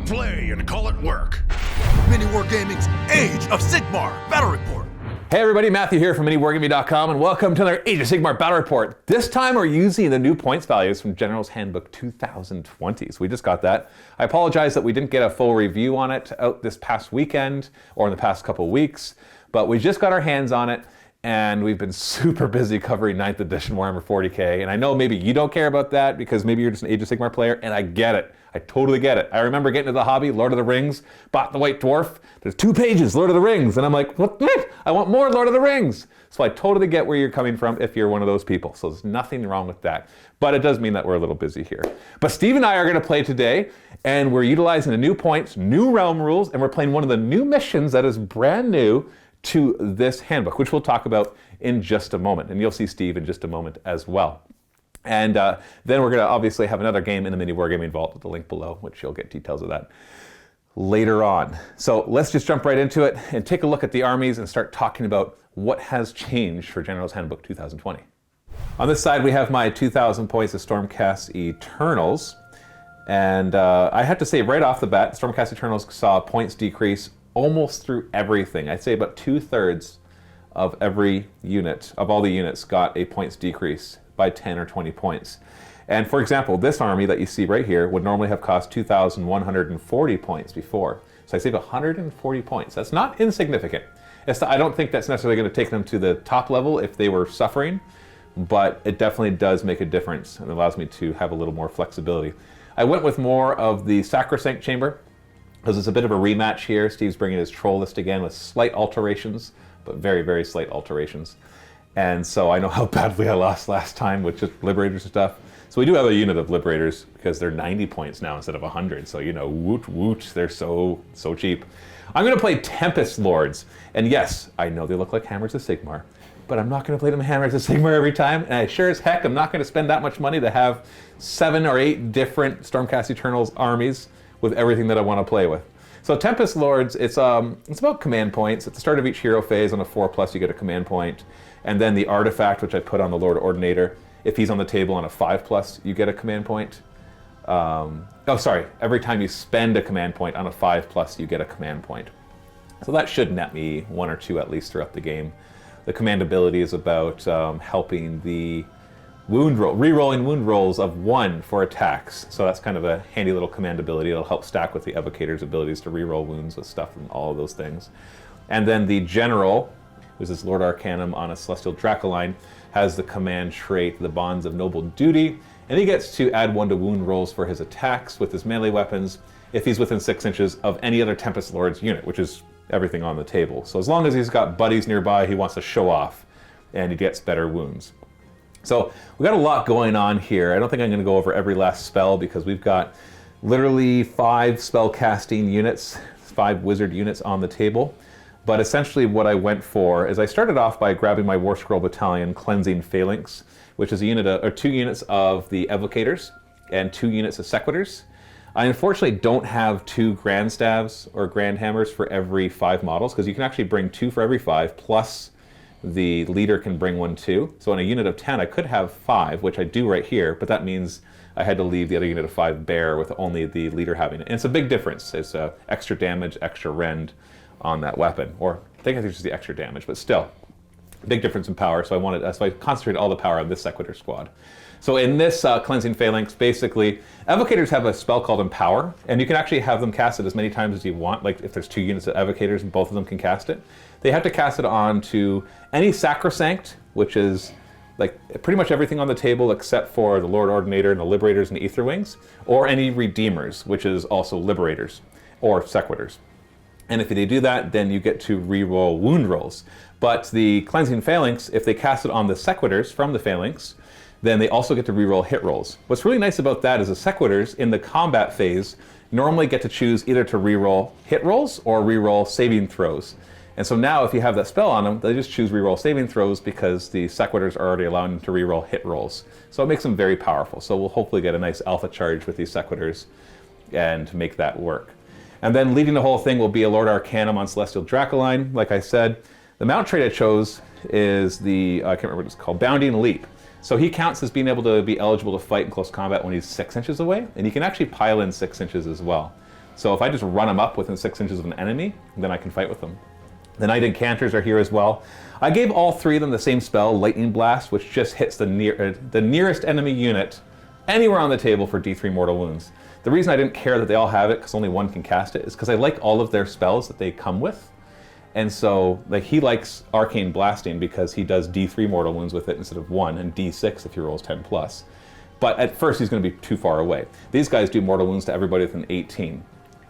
play and call it work. MiniWarGaming's Age of Sigmar Battle Report. Hey everybody, Matthew here from MiniWarGaming.com, and welcome to another Age of Sigmar Battle Report. This time we're using the new points values from General's Handbook 2020. So we just got that. I apologize that we didn't get a full review on it out this past weekend or in the past couple of weeks, but we just got our hands on it. And we've been super busy covering 9th edition Warhammer 40k. And I know maybe you don't care about that because maybe you're just an Age of Sigmar player, and I get it. I totally get it. I remember getting into the hobby, Lord of the Rings, bought the White Dwarf. There's 2 pages, Lord of the Rings. And I'm like, what? I want more Lord of the Rings. So I totally get where you're coming from if you're one of those people. So there's nothing wrong with that. But it does mean that we're a little busy here. But Steve and I are going to play today, and we're utilizing the new points, new realm rules, and we're playing one of the new missions that is brand new to this handbook, which we'll talk about in just a moment. And you'll see Steve in just a moment as well. And then we're going to obviously have another game in the MiniWarGaming Vault with the link below, which you'll get details of that later on. So let's just jump right into it and take a look at the armies and start talking about what has changed for General's Handbook 2020. On this side, we have my 2,000 points of Stormcast Eternals. And I have to say right off the bat, Stormcast Eternals saw points decrease almost through everything. I'd say about 2/3 of every unit, of all the units, got a points decrease by 10 or 20 points. And for example, this army that you see right here would normally have cost 2,140 points before. So I saved 140 points. That's not insignificant. I don't think that's necessarily going to take them to the top level if they were suffering, but it definitely does make a difference and allows me to have a little more flexibility. I went with more of the Sacrosanct chamber, because it's a bit of a rematch here. Steve's bringing his troll list again with slight alterations, but very, very slight alterations. And so I know how badly I lost last time with just Liberators and stuff. So we do have a unit of Liberators because they're 90 points now instead of 100. So, you know, woot woot, they're so cheap. I'm going to play Tempest Lords. And yes, I know they look like Hammers of Sigmar, but I'm not going to play them Hammers of Sigmar every time. And I sure as heck, I'm not going to spend that much money to have 7 or 8 different Stormcast Eternals armies with everything that I want to play with. So Tempest Lords, it's about command points. At the start of each hero phase on a 4+ you get a command point. And then the artifact, which I put on the Lord Ordinator, if he's on the table on a 5+, you get a command point. Every time you spend a command point on a 5+, you get a command point. So that should net me 1 or 2 at least throughout the game. The command ability is about helping the re-rolling wound rolls of 1 for attacks. So that's kind of a handy little command ability. It'll help stack with the Evocator's abilities to re-roll wounds with stuff and all of those things. And then the General, who's this Lord Arcanum on a Celestial Dracoline, has the command trait, the Bonds of Noble Duty, and he gets to add 1 to wound rolls for his attacks with his melee weapons if he's within 6 inches of any other Tempest Lord's unit, which is everything on the table. So as long as he's got buddies nearby, he wants to show off, and he gets better wounds. So we've got a lot going on here. I don't think I'm going to go over every last spell because we've got literally 5 spell casting units, 5 wizard units on the table. But essentially what I went for is I started off by grabbing my War Scroll Battalion Cleansing Phalanx, which is a unit or 2 units of the Evocators and 2 units of Sequitors. I unfortunately don't have 2 Grand Staves or Grand Hammers for every 5 models because you can actually bring 2 for every 5 plus the leader can bring 1 too. So in a unit of 10, I could have 5, which I do right here, but that means I had to leave the other unit of 5 bare with only the leader having it. And it's a big difference. It's extra damage, extra rend on that weapon. Or I think it's just the extra damage, but still, big difference in power. So I concentrated all the power on this Sequitur squad. So in this Cleansing Phalanx, basically, Evocators have a spell called Empower, and you can actually have them cast it as many times as you want. Like if there's 2 units of Evocators and both of them can cast it, they have to cast it on to any Sacrosanct, which is like pretty much everything on the table except for the Lord Ordinator and the Liberators and the Aetherwings, or any Redeemers, which is also Liberators or Sequitors. And if they do that, then you get to re-roll wound rolls. But the Cleansing Phalanx, if they cast it on the Sequitors from the Phalanx, then they also get to re-roll hit rolls. What's really nice about that is the Sequitors in the combat phase normally get to choose either to re-roll hit rolls or re-roll saving throws. And so now if you have that spell on them, they just choose re-roll saving throws because the Sequitors are already allowing them to re-roll hit rolls. So it makes them very powerful. So we'll hopefully get a nice alpha charge with these Sequitors and make that work. And then leading the whole thing will be a Lord Arcanum on Celestial Dracoline. Like I said, the mount trait I chose is the, I can't remember what it's called, Bounding Leap. So he counts as being able to be eligible to fight in close combat when he's 6 inches away, and he can actually pile in 6 inches as well. So if I just run them up within 6 inches of an enemy, then I can fight with them. The Knight Enchanters are here as well. I gave all 3 of them the same spell, Lightning Blast, which just hits the nearest enemy unit anywhere on the table for D3 mortal wounds. The reason I didn't care that they all have it, because only one can cast it, is because I like all of their spells that they come with. And so, like, he likes Arcane Blasting because he does D3 mortal wounds with it instead of 1, and D6 if he rolls 10+. But at first, he's going to be too far away. These guys do mortal wounds to everybody within 18.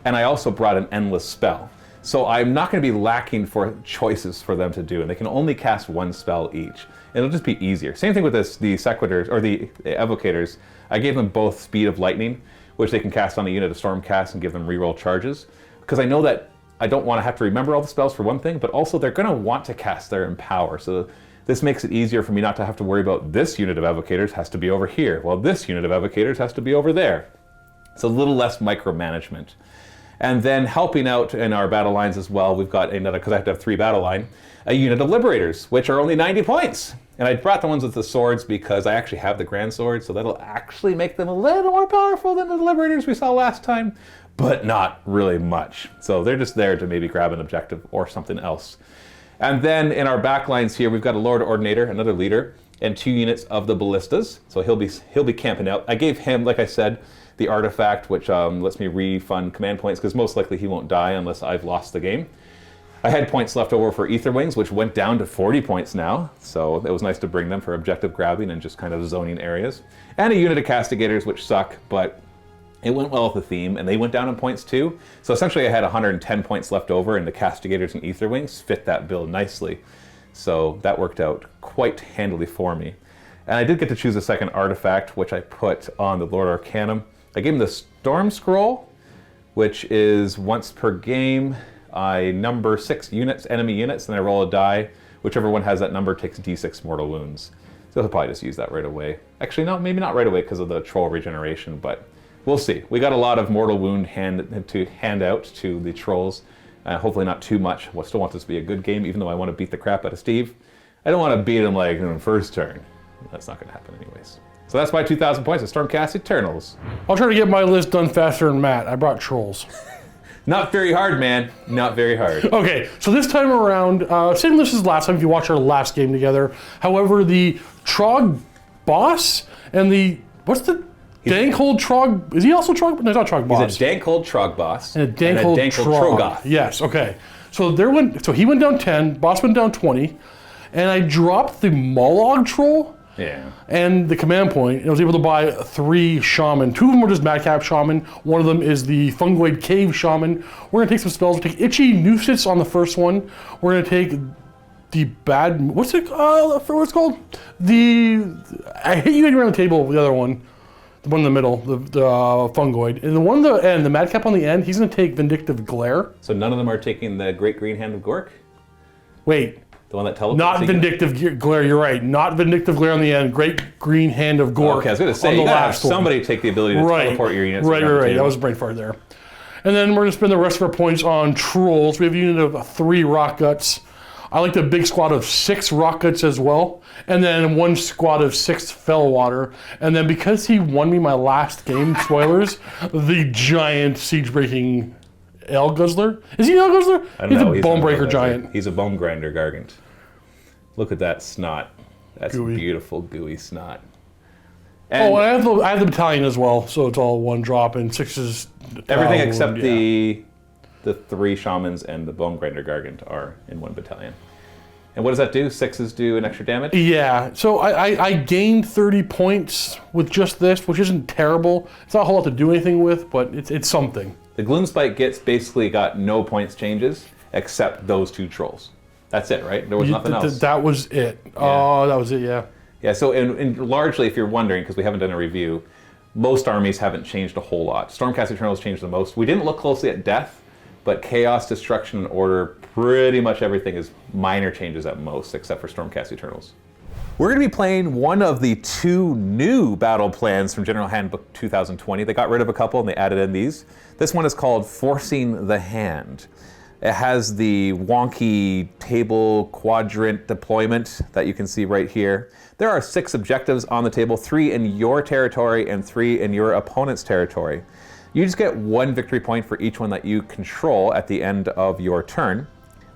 And I also brought an Endless Spell. So I'm not going to be lacking for choices for them to do, and they can only cast 1 spell each. It'll just be easier. Same thing with the Sequitors, or the Evocators. I gave them both Speed of Lightning, which they can cast on a unit of Stormcast and give them reroll charges. Because I know that I don't want to have to remember all the spells for one thing, but also they're going to want to cast their Empower. So this makes it easier for me not to have to worry about this unit of Evocators has to be over here, while this unit of Evocators has to be over there. It's a little less micromanagement. And then helping out in our battle lines as well, we've got another, because I have to have 3 battle line, a unit of Liberators, which are only 90 points. And I brought the ones with the swords because I actually have the Grand Sword, so that'll actually make them a little more powerful than the Liberators we saw last time, but not really much. So they're just there to maybe grab an objective or something else. And then in our back lines here, we've got a Lord Ordinator, another leader, and 2 units of the Ballistas. So he'll be camping out. I gave him, like I said, the artifact, which lets me refund command points, because most likely he won't die unless I've lost the game. I had points left over for Ether Wings, which went down to 40 points now, so it was nice to bring them for objective grabbing and just kind of zoning areas. And a unit of Castigators, which suck, but it went well with the theme, and they went down in points too. So essentially I had 110 points left over, and the Castigators and Ether Wings fit that build nicely. So that worked out quite handily for me. And I did get to choose a second artifact, which I put on the Lord Arcanum. I gave him the Storm Scroll, which is once per game. I number 6 units, enemy units, and I roll a die. Whichever one has that number takes D6 mortal wounds. So he'll probably just use that right away. Actually, no, maybe not right away because of the troll regeneration, but we'll see. We got a lot of mortal wound to hand out to the trolls. Hopefully not too much. I still want this to be a good game, even though I want to beat the crap out of Steve. I don't want to beat him like in the first turn. That's not going to happen anyways. So that's my 2,000 points of Stormcast Eternals. I'll try to get my list done faster than Matt. I brought trolls. Not very hard, man. Not very hard. Okay, so this time around, same list as last time if you watch our last game together. However, the Trog boss and the, what's the dank old Trog, is he also Trog? No, he's not Trog boss. He's a dank old Trog boss. And a dank old Troggoth. Yes, okay. So he went down 10, boss went down 20, and I dropped the Mollog troll. Yeah. And the command point, I was able to buy 3 shaman. 2 of them were just Madcap shaman. One of them is the Fungoid Cave shaman. We're gonna take some spells. We'll take Itchy Nuisance on the first one. We're gonna take the bad, what's it called? I hate you around the table, the other one. The one in the middle, the Fungoid. And the one the Madcap on the end, he's gonna take Vindictive Glare. So none of them are taking the Great Green Hand of Gork? Wait. The one that teleports. Not Vindictive Glare, you're right. Not Vindictive Glare on the end. Great Green Hand of Gork. Okay, I was going to say, you gotta have somebody take the ability to teleport your units. Right. That was a brain fart there. And then we're going to spend the rest of our points on Trolls. We have a unit of 3 Rock Guts. I like the big squad of 6 Rock Guts as well. And then 1 squad of 6 Fellwater. And then because he won me my last game, spoilers, the giant siege-breaking El Guzzler? Is he an El Guzzler? He's a bone breaker giant. He's a bone grinder gargant. Look at that snot. That's gooey. Beautiful gooey snot. And and I have the battalion as well, so it's all 1 drop and 6 is everything except the 3 shamans and the bone grinder gargant are in 1 battalion. And what does that do? 6s do an extra damage? Yeah, so I gained 30 points with just this, which isn't terrible. It's not a whole lot to do anything with, but it's something. The Gloomspite Gitz basically got no points changes except those 2 trolls. That's it, right? There was nothing else. That was it. Yeah. Oh, that was it, yeah. Yeah, so and largely, if you're wondering, because we haven't done a review, most armies haven't changed a whole lot. Stormcast Eternals changed the most. We didn't look closely at Death, but Chaos, Destruction, and Order, pretty much everything is minor changes at most, except for Stormcast Eternals. We're going to be playing one of the 2 new battle plans from General Handbook 2020. They got rid of a couple and they added in these. This one is called Forcing the Hand. It has the wonky table quadrant deployment that you can see right here. There are 6 objectives on the table, 3 in your territory and 3 in your opponent's territory. You just get 1 victory point for each one that you control at the end of your turn.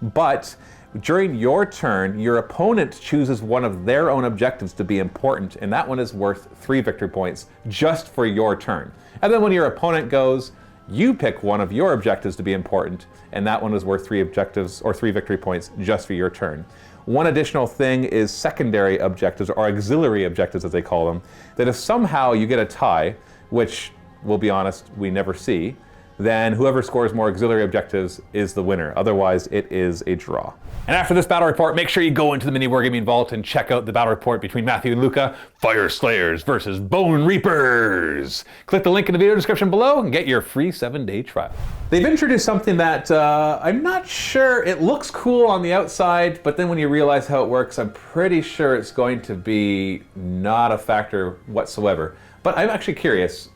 But during your turn, your opponent chooses one of their own objectives to be important, and that one is worth 3 victory points just for your turn. And then when your opponent goes, you pick one of your objectives to be important, and that one is worth 3 objectives or 3 victory points just for your turn. One additional thing is secondary objectives, or auxiliary objectives as they call them, that if somehow you get a tie, which, we'll be honest, we never see, then whoever scores more auxiliary objectives is the winner. Otherwise, it is a draw. And after this battle report, make sure you go into the MiniWarGaming Vault and check out the battle report between Matthew and Luca, Fire Slayers versus Bone Reapers. Click the link in the video description below and get your free 7-day trial. They've introduced something that I'm not sure, it looks cool on the outside, but then when you realize how it works, I'm pretty sure it's going to be not a factor whatsoever. But I'm actually curious.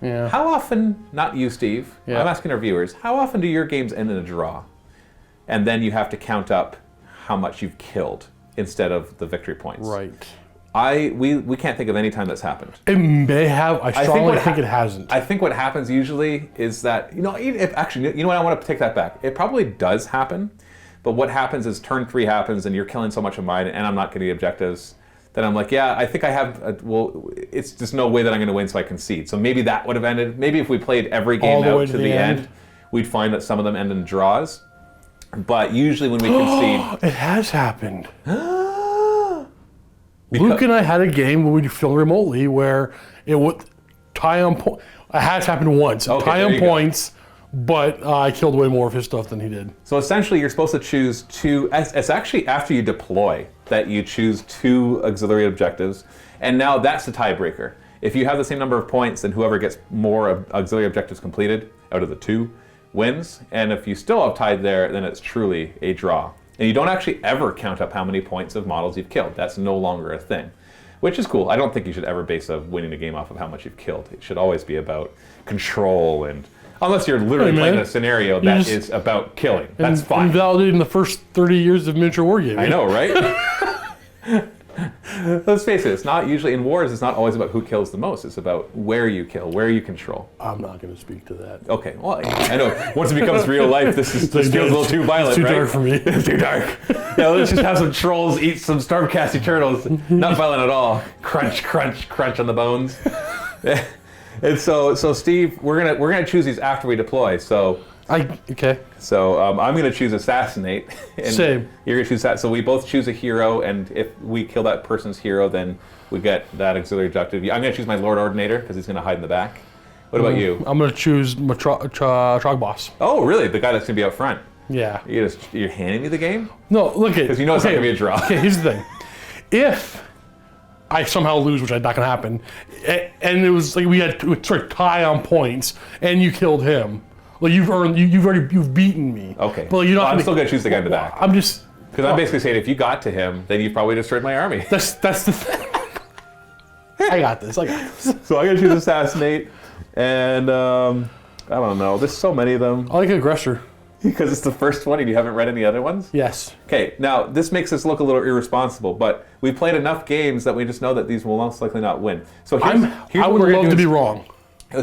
Yeah. How often, not you, Steve, yeah. I'm asking our viewers, how often do your games end in a draw? And then you have to count up how much you've killed instead of the victory points. Right. We can't think of any time that's happened. It may have. I strongly think it hasn't. I think what happens usually is that, you know what, I want to take that back. It probably does happen, but what happens is turn 3 happens and you're killing so much of mine and I'm not getting the objectives. Then I'm like, yeah, I think I have, it's just no way that I'm going to win, so I concede. So maybe that would have ended. Maybe if we played every game out to the end, we'd find that some of them end in draws. But usually when we concede... It has happened. Luke and I had a game where we filmed remotely where it would tie on points. It has happened once. Okay, tie on points, but I killed way more of his stuff than he did. So essentially you're supposed to choose 2, it's actually after you deploy that you choose 2 auxiliary objectives, and now that's the tiebreaker. If you have the same number of points, then whoever gets more auxiliary objectives completed out of the 2 wins, and if you still have tied there, then it's truly a draw. And you don't actually ever count up how many points of models you've killed. That's no longer a thing, which is cool. I don't think you should ever base winning a game off of how much you've killed. It should always be about control, and unless you're literally playing a scenario that is about killing. That's fine. Invalidating the first 30 years of miniature wargaming. I know, right? Let's face it, it's not usually, in wars, it's not always about who kills the most. It's about where you kill, where you control. I'm not going to speak to that. Okay, well, I know. Once it becomes real life, this feels a little too violent, it's too right? dark for me. It's too dark. Yeah, let's just have some trolls eat some Stormcast Eternals. Not violent at all. Crunch, crunch, crunch on the bones. And so Steve, we're gonna choose these after we deploy. So okay. So I'm gonna choose assassinate. And Same. You're gonna choose that. So we both choose a hero, and if we kill that person's hero, then we get that auxiliary objective. I'm gonna choose my Lord Ordinator because he's gonna hide in the back. What about you? I'm gonna choose my Troggoths. Oh, really? The guy that's gonna be out front. Yeah. You're handing me the game? No, look at. Because you know it's not gonna be a draw. Okay, here's the thing. If I somehow lose, which is not gonna happen, and it was like we had to sort of tie on points, and you killed him. Like you've beaten me. Okay. But you're not. I'm still gonna choose the guy in the back. I'm just. Because I'm basically saying if you got to him, then you've probably destroyed my army. That's the thing. I got this. So I'm gonna choose assassinate, and I don't know. There's so many of them. I like aggressor. Because it's the first one and you haven't read any other ones? Yes. Okay, now this makes us look a little irresponsible, but we played enough games that we just know that these will most likely not win. So here's I would love to be wrong.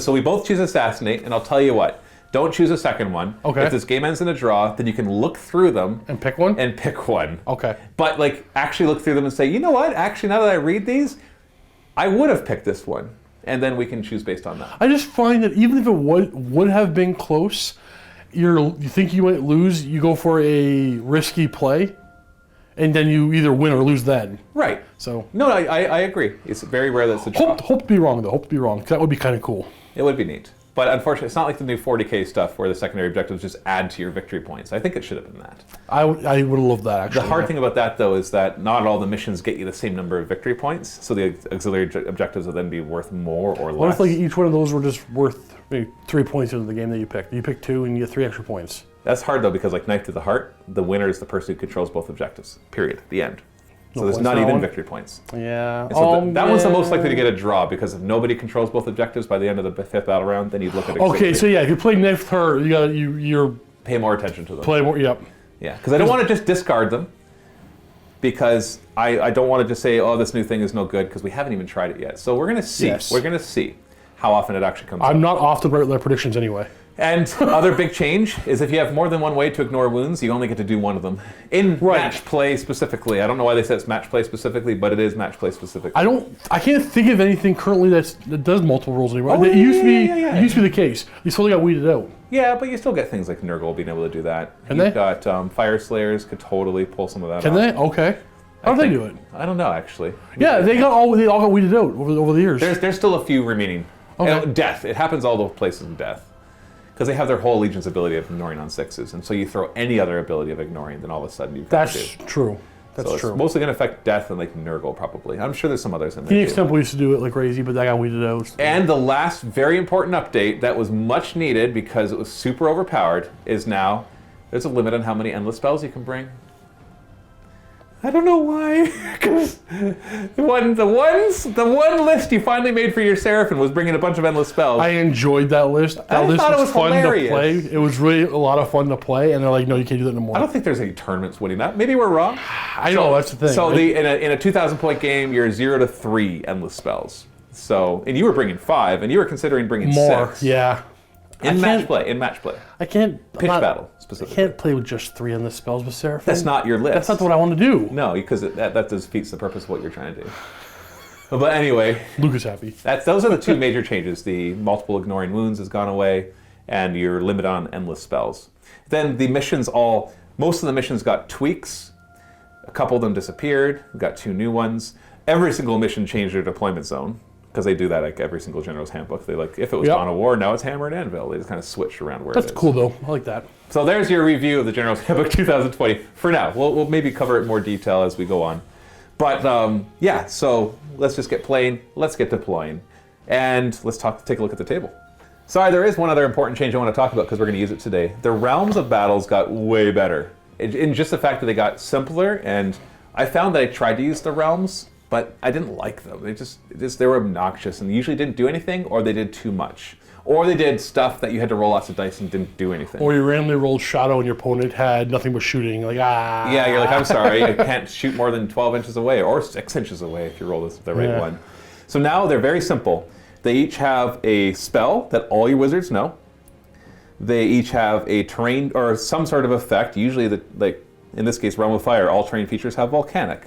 So we both choose assassinate, and I'll tell you what. Don't choose a second one. Okay. If this game ends in a draw, then you can look through them. And pick one? And pick one. Okay. But like actually look through them and say, you know what? Actually, now that I read these, I would have picked this one. And then we can choose based on that. I just find that even if it would have been close, you think you might lose, you go for a risky play, and then you either win or lose then. Right. So. No, I agree. It's very rare that it's a draw. Hope to be wrong, though. Hope to be wrong, because that would be kind of cool. It would be neat. But unfortunately, it's not like the new 40k stuff where the secondary objectives just add to your victory points. I think it should have been that. I would have loved that, actually. The hard thing about that, though, is that not all the missions get you the same number of victory points, so the auxiliary objectives will then be worth more or less. What if like each one of those were just worth maybe 3 points into the game that you picked? You pick 2 and you get 3 extra points. That's hard, though, because like Knife to the Heart, the winner is the person who controls both objectives. Period. The end. So there's not even victory points. Yeah. So that one's the most likely to get a draw, because if nobody controls both objectives by the end of the 5th battle round, then you'd look at it. Okay, so yeah, if you play Knife to her, you're pay more attention to them. Play more, yep. Yeah, because I don't want to just discard them, because I don't want to just say, oh, this new thing is no good, because we haven't even tried it yet. So we're going to see. Yes. We're going to see how often it actually comes up. I'm not often right with my predictions anyway. And other big change is if you have more than one way to ignore wounds, you only get to do one of them. In match play specifically. I don't know why they said it's match play specifically, but it is match play specifically. I can't think of anything currently that does multiple rules anymore. It used to be the case. You slowly got weeded out. Yeah, but you still get things like Nurgle being able to do that. Can You've they? got Fire Slayers could totally pull some of that Can off. they? Okay. How do they do it? I don't know, actually. Yeah, they all got weeded out over the years. There's still a few remaining. Okay. Death. It happens all the places in Death. Because they have their whole Legion's ability of ignoring on 6s, and so you throw any other ability of ignoring, then all of a sudden you've got That's true. That's so true. It's mostly going to affect Death and like Nurgle probably. I'm sure there's some others in there Phoenix too. Temple used to do it like crazy, but that got weeded out. So. And the last very important update that was much needed because it was super overpowered is now there's a limit on how many endless spells you can bring. I don't know why, because the one list you finally made for your Seraphim was bringing a bunch of endless spells. I enjoyed that list. That list thought it was was fun hilarious. to play. It was really a lot of fun to play, and they're like, no, you can't do that anymore. I don't think there's any tournaments winning that. Maybe we're wrong. I know, that's the thing. So in a 2,000 point game, you're 0 to 3 endless spells. So, and you were bringing 5, and you were considering bringing more, 6. yeah. In match play. I can't. Pitch battle, I specifically. can't play with just 3 endless spells with Seraphim. That's not your list. That's not what I want to do. No, because that defeats the purpose of what you're trying to do. But anyway, Luke is happy. those are the two major changes. The multiple ignoring wounds has gone away, and your limit on endless spells. Then the missions most of the missions got tweaks. A couple of them disappeared. We got 2 new ones. Every single mission changed their deployment zone. Because they do that like every single General's Handbook. They if it was Dawn of War, now it's Hammer and Anvil. They just kind of switched around where it is. That's cool though. I like that. So there's your review of the General's Handbook 2020. For now, we'll maybe cover it in more detail as we go on. But yeah, so let's just get playing. Let's get deploying, and let's take a look at the table. Sorry, there is one other important change I want to talk about because we're going to use it today. The realms of battles got way better in just the fact that they got simpler. And I found that I tried to use the realms, but I didn't like them. They were obnoxious and usually didn't do anything, or they did too much. Or they did stuff that you had to roll lots of dice and didn't do anything. Or you randomly rolled Shadow and your opponent had nothing but shooting. Like, Yeah, you're like, I'm sorry, I can't shoot more than 12 inches away, or 6 inches away if you roll the right one. So now they're very simple. They each have a spell that all your wizards know. They each have a terrain, or some sort of effect. Usually, like in this case, Realm of Fire, all terrain features have Volcanic,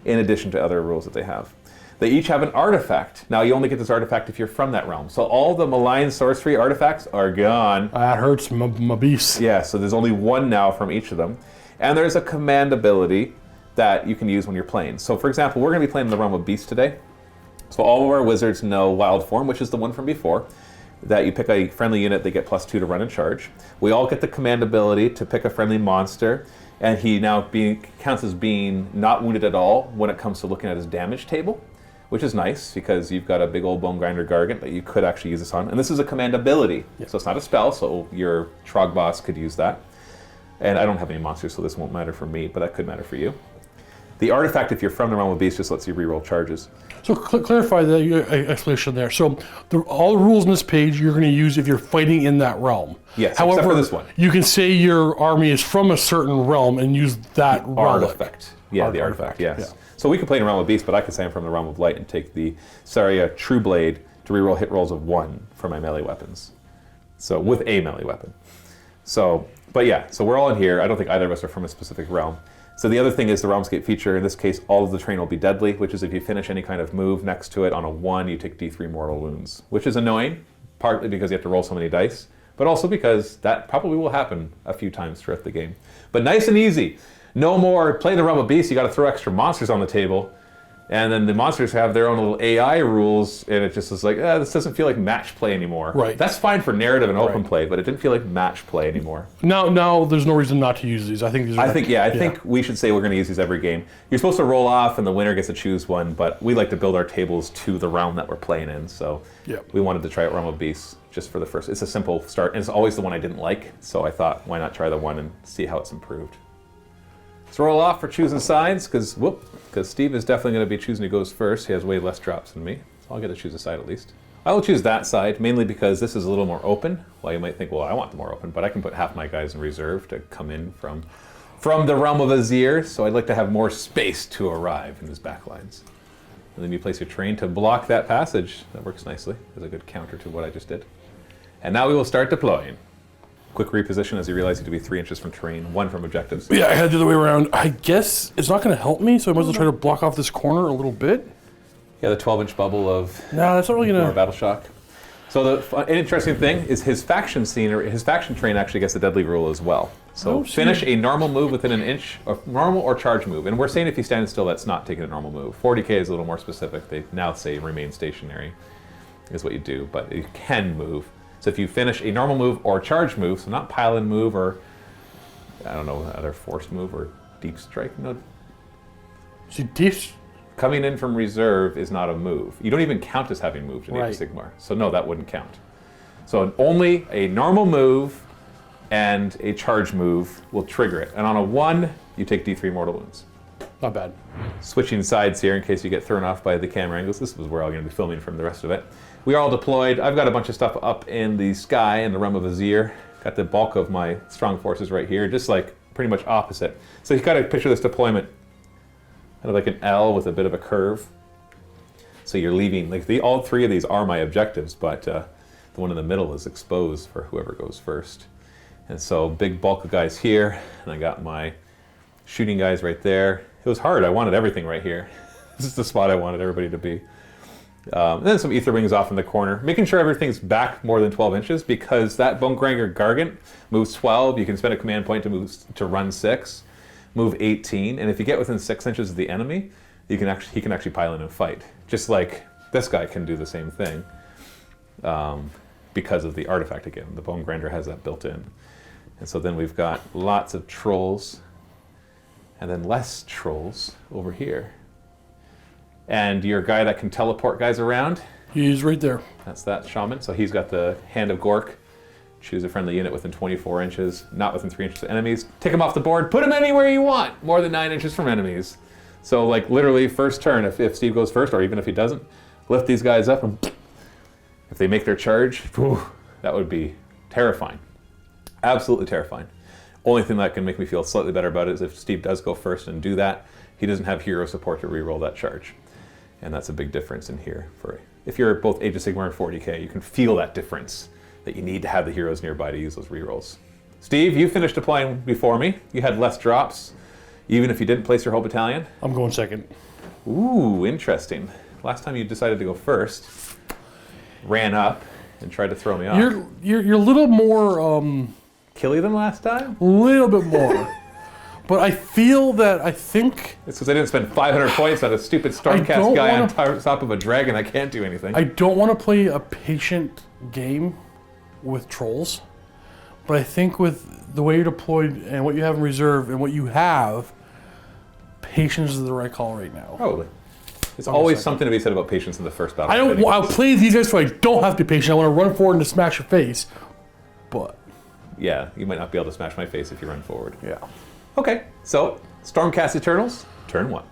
in addition to other rules that they have. They each have an artifact. Now, you only get this artifact if you're from that realm. So all the malign sorcery artifacts are gone. That hurts my beast. Yeah, so there's only one now from each of them. And there's a command ability that you can use when you're playing. So for example, we're going to be playing in the Realm of Beast today. So all of our wizards know Wild Form, which is the one from before, that you pick a friendly unit, they get +2 to run and charge. We all get the command ability to pick a friendly monster, and he now counts as being not wounded at all when it comes to looking at his damage table, which is nice because you've got a big old Bone Grinder Gargant that you could actually use this on. And this is a command ability, so it's not a spell, so your Troggoths could use that. And I don't have any monsters, so this won't matter for me, but that could matter for you. The artifact, if you're from the Realm of Beast, just lets you reroll charges. So clarify your explanation there. So all the rules in this page you're going to use if you're fighting in that realm. Yes, However, except for this one. You can say your army is from a certain realm and use that relic. Artifact. Yeah, the artifact, yes. Yeah. So we could play in a Realm of Beast, but I could say I'm from the Realm of Light and take the Saria True Blade to reroll hit rolls of 1 for my melee weapons. So with a melee weapon. So, but yeah, so we're all in here. I don't think either of us are from a specific realm. So the other thing is the Realmscape feature. In this case, all of the terrain will be deadly, which is if you finish any kind of move next to it on a 1, you take D3 mortal wounds, which is annoying, partly because you have to roll so many dice, but also because that probably will happen a few times throughout the game. But nice and easy. No more play the Realm of Beast, you got to throw extra monsters on the table, and then the monsters have their own little AI rules, and it just is like, this doesn't feel like match play anymore. Right. That's fine for narrative and open play, but it didn't feel like match play anymore. Now there's no reason not to use these. I think these are. I think we should say we're going to use these every game. You're supposed to roll off, and the winner gets to choose one, but we like to build our tables to the realm that we're playing in, so we wanted to try out Realm of Beasts just for the first. It's a simple start, and it's always the one I didn't like, so I thought, why not try the one and see how it's improved. Let's roll off for choosing sides, because Steve is definitely going to be choosing who goes first. He has way less drops than me, so I'll get to choose a side at least. I will choose that side, mainly because this is a little more open. Well, you might think, well, I want the more open, but I can put half my guys in reserve to come in from the Realm of Azir, so I'd like to have more space to arrive in his backlines. And then you place your train to block that passage. That works nicely. There's a good counter to what I just did. And now we will start deploying. Quick reposition as you realize you have to be 3 inches from terrain, 1 from objectives. Yeah, I had the other way around. I guess it's not going to help me, so I might as well try to block off this corner a little bit. Yeah, the 12-inch bubble of No, that's not really going more to... battle shock. So an interesting thing is his faction train actually gets a deadly rule as well. So finish a normal move within an inch of normal or charge move. And we're saying if you stand still, that's not taking a normal move. 40k is a little more specific. They now say remain stationary is what you do, but you can move. So if you finish a normal move or charge move, so not pile-in move or, I don't know, other forced move or deep strike. No. See, deep... Coming in from reserve is not a move. You don't even count as having moved in Age of Sigmar. So no, that wouldn't count. So only a normal move and a charge move will trigger it. And on a 1, you take D3 mortal wounds. Not bad. Switching sides here in case you get thrown off by the camera angles. This was where I'm going to be filming from the rest of it. We are all deployed. I've got a bunch of stuff up in the sky in the realm of Azir. Got the bulk of my strong forces right here, just like pretty much opposite. So you got to picture this deployment kind of like an L with a bit of a curve. So you're leaving, like all 3 of these are my objectives, but the one in the middle is exposed for whoever goes first. And so big bulk of guys here, and I got my shooting guys right there. It was hard, I wanted everything right here. This is the spot I wanted everybody to be. And then some ether wings off in the corner, making sure everything's back more than 12 inches because that Bonegranger Gargant moves 12, you can spend a command point to run 6. Move 18, and if you get within 6 inches of the enemy, he can actually pile in and fight. Just like this guy can do the same thing because of the artifact again. The Bone Grinder has that built in. And so then we've got lots of trolls and then less trolls over here. And your guy that can teleport guys around. He's right there. That's that shaman. So he's got the Hand of Gork. Choose a friendly unit within 24 inches, not within 3 inches of enemies. Take them off the board, put them anywhere you want, more than 9 inches from enemies. So like literally first turn, if Steve goes first, or even if he doesn't, lift these guys up and if they make their charge, whew, that would be terrifying. Absolutely terrifying. Only thing that can make me feel slightly better about it is if Steve does go first and do that, he doesn't have hero support to reroll that charge. And that's a big difference in here. If you're both Age of Sigmar and 40k, you can feel that difference. That you need to have the heroes nearby to use those rerolls. Steve, you finished deploying before me. You had less drops, even if you didn't place your whole battalion. I'm going second. Ooh, interesting. Last time you decided to go first, ran up and tried to throw me off. You're a little more Killy than last time? a little bit more. But I feel that I think It's because I didn't spend 500 points on a stupid Stormcast guy on top of a dragon. I can't do anything. I don't want to play a patient game with trolls, but I think with the way you're deployed and what you have in reserve and what you have, patience is the right call right now. Probably. There's always something to be said about patience in the first battle. I'll play these guys so I don't have to be patient. I want to run forward and to smash your face, but Yeah, you might not be able to smash my face if you run forward. yeah. Okay, so Stormcast Eternals, turn 1.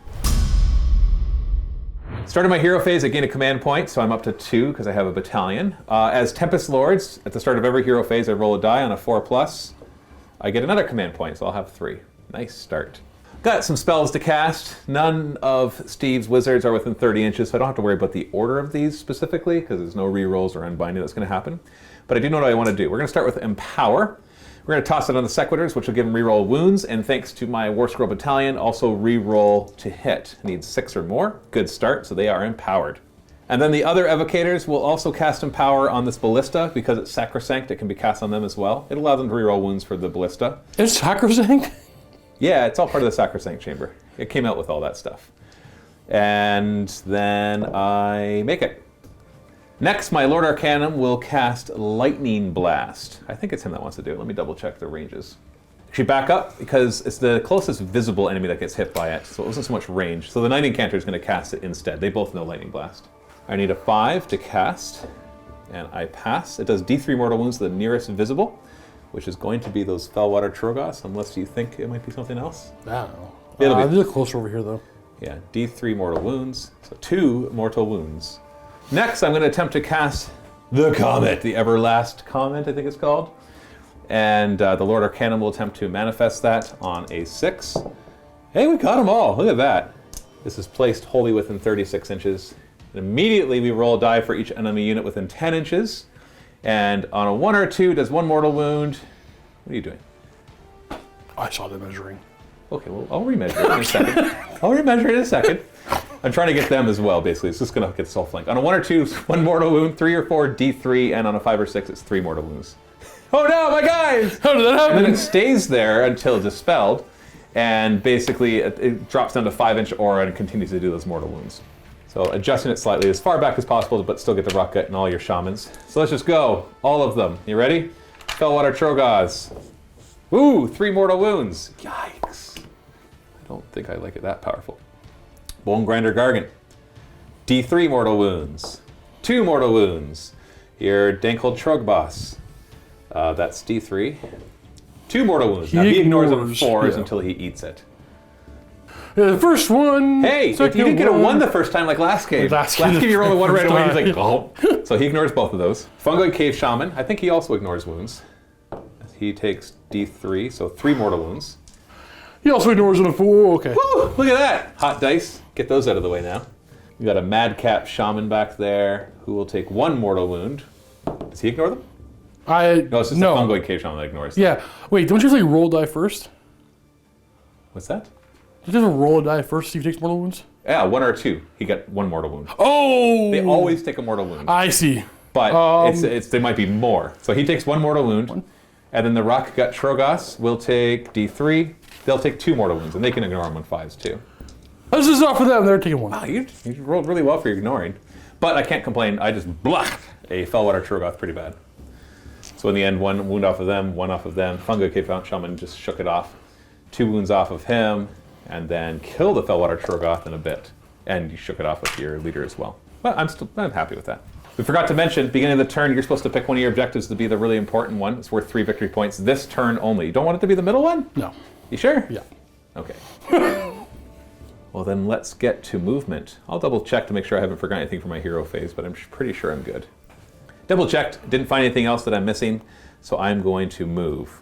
Started my hero phase, I gained a command point, so I'm up to 2 because I have a battalion. As Tempest Lords, at the start of every hero phase, I roll a die on a 4+. I get another command point, so I'll have 3. Nice start. Got some spells to cast. None of Steve's wizards are within 30 inches, so I don't have to worry about the order of these specifically because there's no rerolls or unbinding that's going to happen. But I do know what I want to do. We're going to start with Empower. We're going to toss it on the Sequitors, which will give them reroll wounds, and thanks to my War Scroll Battalion, also reroll to hit. Needs 6 or more. Good start, so they are empowered. And then the other Evocators will also cast Empower on this Ballista, because it's Sacrosanct, it can be cast on them as well. It allows them to reroll wounds for the Ballista. It's Sacrosanct? Yeah, it's all part of the Sacrosanct Chamber. It came out with all that stuff. And then I make it. Next, my Lord Arcanum will cast Lightning Blast. I think it's him that wants to do it. Let me double check the ranges. Actually back up, because it's the closest visible enemy that gets hit by it, so it wasn't so much range. So the Knight Incantor is going to cast it instead. They both know Lightning Blast. I need a 5 to cast, and I pass. It does D3 mortal wounds to the nearest visible, which is going to be those Fellwater Troggoths, unless you think it might be something else. I don't know. It'll be- These are closer over here, though. Yeah, D3 mortal wounds, so 2 mortal wounds. Next, I'm going to attempt to cast the Comet, the Everlast Comet, I think it's called. And the Lord Arcanum will attempt to manifest that on a 6. Hey, we got them all. Look at that. This is placed wholly within 36 inches. And immediately we roll a die for each enemy unit within 10 inches. And on a 1 or 2, does 1 mortal wound. What are you doing? I saw the measuring. Okay, well, I'll remeasure it in a second. I'll remeasure it in a second. I'm trying to get them as well, basically. It's just going to get soul flank. On a 1 or 2, 1 mortal wound, 3 or 4, D3, and on a 5 or 6, it's 3 mortal wounds. Oh no, my guys! How did that happen? And then it stays there until dispelled, and basically it drops down to 5-inch aura and continues to do those mortal wounds. So adjusting it slightly as far back as possible, but still get the rock gut and all your shamans. So let's just go, all of them. You ready? Fellwater Troggoths. Ooh, 3 mortal wounds. Yikes. I don't think I like it that powerful. Bone Grinder Gargant. D3 mortal wounds. 2 mortal wounds. Your Dankled Trogboss. That's D3. 2 mortal wounds. Now he ignores it on 4s until he eats it. Yeah, the first one. Hey, if you didn't get a 1 the first time like last game. Last game you rolled a 1 right away. He's like, oh. So he ignores both of those. Fungoid Cave Shaman. I think he also ignores wounds. He takes D3, so 3 mortal wounds. He also ignores it on 4. Okay. Woo, look at that. Hot dice. Get those out of the way now. We got a Madcap Shaman back there who will take 1 mortal wound. Does he ignore them? No, it's just a Fungoid Cave Shaman that ignores them. Yeah. Wait, don't you usually roll die first? What's that? Does he roll a die first if he takes mortal wounds? Yeah, 1 or 2. He got 1 mortal wound. Oh! They always take a mortal wound. I see. But they might be more. So he takes 1 mortal wound, and then the Rock Gut Troggoths will take D3. They'll take 2 mortal wounds, and they can ignore them on 5s too. This is not for them. They're taking 1. Wow, you rolled really well for your ignoring. But I can't complain. I just blocked a Fellwater Troggoth pretty bad. So in the end, 1 wound off of them, 1 off of them. Fungoid Cave Shaman just shook it off. 2 wounds off of him, and then kill the Fellwater Troggoth in a bit. And you shook it off with your leader as well. But I'm happy with that. We forgot to mention, beginning of the turn, you're supposed to pick one of your objectives to be the really important one. It's worth 3 victory points this turn only. You don't want it to be the middle one? No. You sure? Yeah. Okay. Well, then let's get to movement. I'll double check to make sure I haven't forgotten anything from my hero phase, but I'm pretty sure I'm good. Double checked, didn't find anything else that I'm missing, so I'm going to move.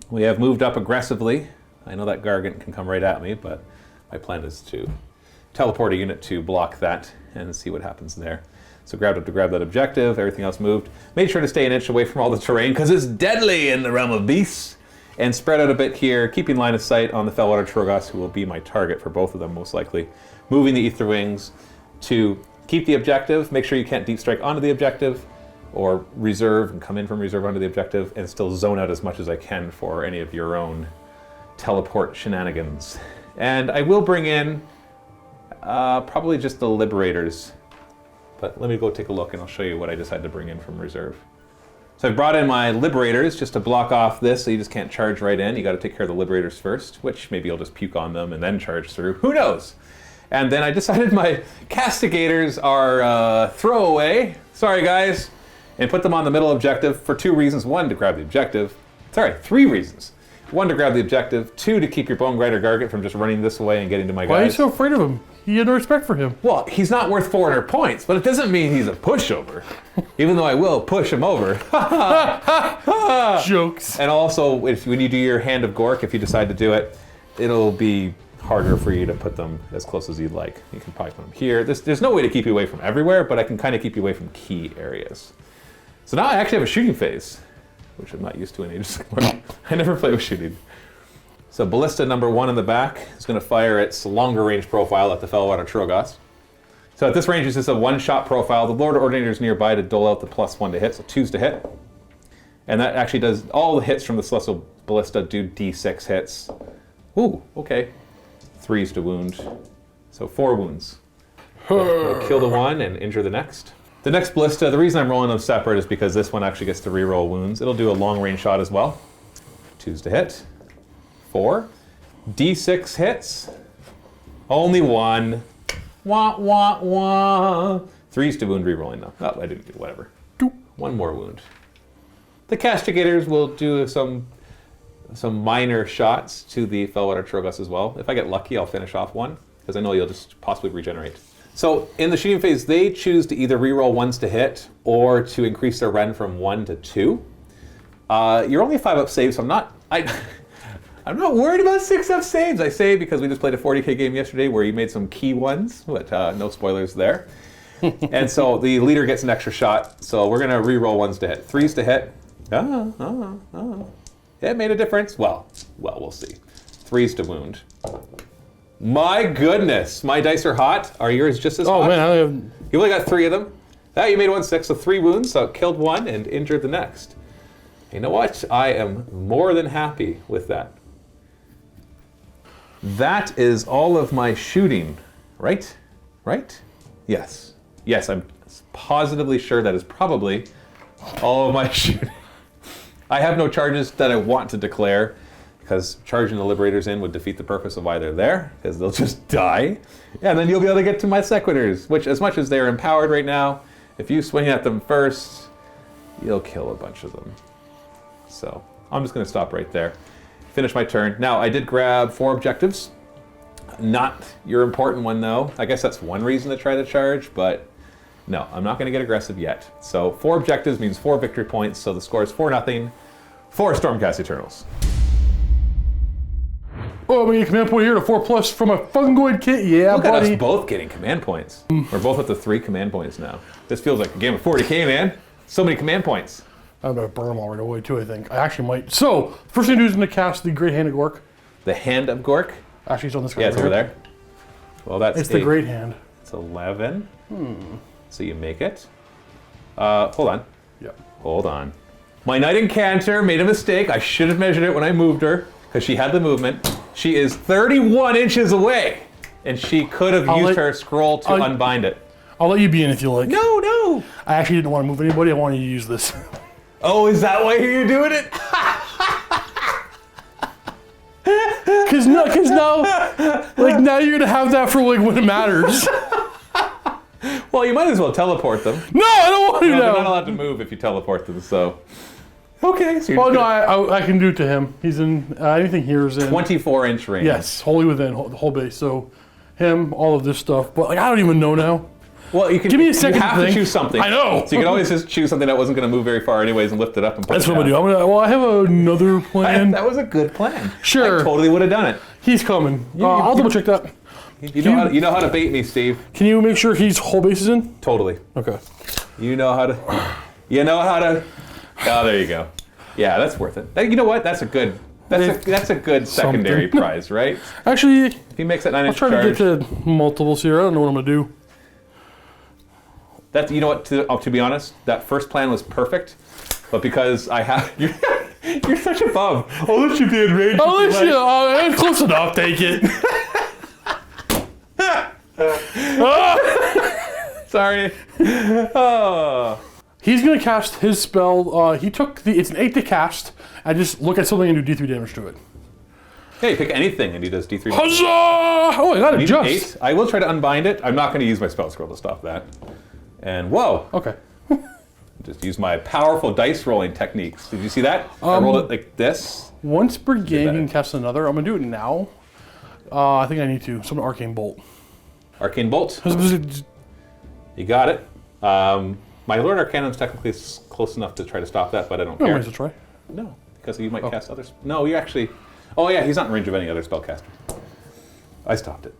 We have moved up aggressively. I know that Gargant can come right at me, but my plan is to teleport a unit to block that and see what happens there. So grabbed up to grab that objective, everything else moved. Made sure to stay an inch away from all the terrain, because it's deadly in the realm of beasts. And spread out a bit here, keeping line of sight on the Fellwater Troggoths, who will be my target for both of them most likely. Moving the Ether Wings to keep the objective, make sure you can't deep strike onto the objective, or reserve and come in from reserve onto the objective, and still zone out as much as I can for any of your own teleport shenanigans. And I will bring in probably just the Liberators, but let me go take a look and I'll show you what I decided to bring in from reserve. So I brought in my Liberators just to block off this, so you just can't charge right in. You got to take care of the Liberators first, which maybe I'll just puke on them and then charge through. Who knows? And then I decided my Castigators are throwaway. Sorry, guys. And put them on the middle objective for 2 reasons. 1, to grab the objective. Sorry, 3 reasons. 1, to grab the objective. 2, to keep your Bone Grinder Gargant from just running this way and getting to my guys. Why are you so afraid of him? You had no respect for him. Well, he's not worth 400 points, but it doesn't mean he's a pushover. Even though I will push him over. Jokes. And also, when you do your Hand of Gork, if you decide to do it, it'll be harder for you to put them as close as you'd like. You can probably put them here. There's no way to keep you away from everywhere, but I can kind of keep you away from key areas. So now I actually have a shooting phase, which I'm not used to in Age of Sigmar. I never play with shooting. So Ballista number 1 in the back is going to fire its longer range profile at the Fellwater Troggoths. So at this range, it's just a 1-shot profile. The Lord Ordinator is nearby to dole out the +1 to hit, so 2s to hit. And that actually does, all the hits from the Celestial Ballista do D6 hits. Ooh, okay. 3s to wound. So 4 wounds. We'll kill the one and injure the next. The next Ballista, the reason I'm rolling them separate is because this one actually gets to reroll wounds. It'll do a long range shot as well. 2s to hit. 4. D6 hits. Only 1. Wah, wah, wah. 3s to wound rerolling though. Oh, I didn't do whatever. 1 more wound. The Castigators will do some minor shots to the Fellwater Troggoths as well. If I get lucky, I'll finish off 1, because I know you'll just possibly regenerate. So in the shooting phase, they choose to either reroll 1s to hit or to increase their rend from 1 to 2. You're only a 5-up save, so I'm not... I'm not worried about 6F saves. I say because we just played a 40k game yesterday where he made some key ones, but no spoilers there. And so the leader gets an extra shot. So we're gonna re-roll 1s to hit, 3s to hit. It made a difference. Well, we'll see. 3s to wound. My goodness, my dice are hot. Are yours just as hot? Oh man, You only got 3 of them. You made 1/6, so 3 wounds, so it killed 1 and injured the next. You know what? I am more than happy with that. That is all of my shooting, right? Right? Yes. Yes, I'm positively sure that is probably all of my shooting. I have no charges that I want to declare, because charging the Liberators in would defeat the purpose of why they're there, because they'll just die. And then you'll be able to get to my Sequitors, which, as much as they're empowered right now, if you swing at them first, you'll kill a bunch of them. So I'm just going to stop right there. Finish my turn. Now, I did grab 4 objectives. Not your important one, though. I guess that's one reason to try to charge, but no, I'm not going to get aggressive yet. So 4 objectives means 4 victory points, so the score is 4-0 for Stormcast Eternals. oh, we get a command point here to 4+ from a fungoid kit. Yeah, Look buddy. at us both getting command points. We're both up to 3 command points now. This feels like a game of 40k, man. So many command points. I'm gonna burn them all right away too, I think. I actually might. So, first thing to do is gonna cast the Great Hand of Gork. The Hand of Gork. Actually, it's on this guy. Yeah, it's over there. Well, that's It's the Great Hand. It's 11. So you make it. Hold on. Yep. Hold on. My Knight Incanter made a mistake. I should have measured it when I moved her, because she had the movement. She is 31 inches away, and she could have used her scroll to unbind it. I'll let you be in if you like. No. I actually didn't want to move anybody. I wanted you to use this. Oh, is that why you're doing it? Cause now you're gonna have that for like when it matters. Well, you might as well teleport them. No, I don't want to. No, they're not allowed to move if you teleport them. So, okay. So Oh no, I can do it to him. He's in anything here is in 24-inch range. Yes, wholly within the whole base. So him, all of this stuff. But like I don't even know now. Well, you can. Give me a second. You have to choose something. I know. So you can always just choose something that wasn't going to move very far anyways, and lift it up and put That's it what I'm down. gonna do. I have another plan. That was a good plan. Sure. I totally would have done it. He's coming. I'll double check that. You know how to bait me, Steve. Can you make sure he's whole base is in? Totally. Okay. You know how to. Oh, there you go. Yeah, that's worth it. You know what? That's a good. That's a good secondary prize, right? Actually, If he makes that 9-inch I'll try charge. to get to multiples here. I don't know what I'm gonna do. You know what? To be honest, that first plan was perfect, but because I have you're such a bum. I'll let you be in range. I'll let you. Close enough. Take it. Sorry. Oh. He's gonna cast his spell. He took it's an 8 to cast. I just look at something and do D3 damage to it. Hey, pick anything and he does D3. Huzzah! Oh, I got it Need just. 8. I will try to unbind it. I'm not going to use my spell scroll to stop that. And whoa. Okay. Just use my powerful dice rolling techniques. Did you see that? I rolled it like this. Once per game, you better. can cast another. I'm gonna do it now. I think I need to. So I'm an Arcane Bolt. Arcane Bolt. You got it. My Lord Arcanum's technically close enough to try to stop that, but I don't care. Let's try. No, because you might cast others. No, you actually. Oh yeah, he's not in range of any other spellcaster. I stopped it.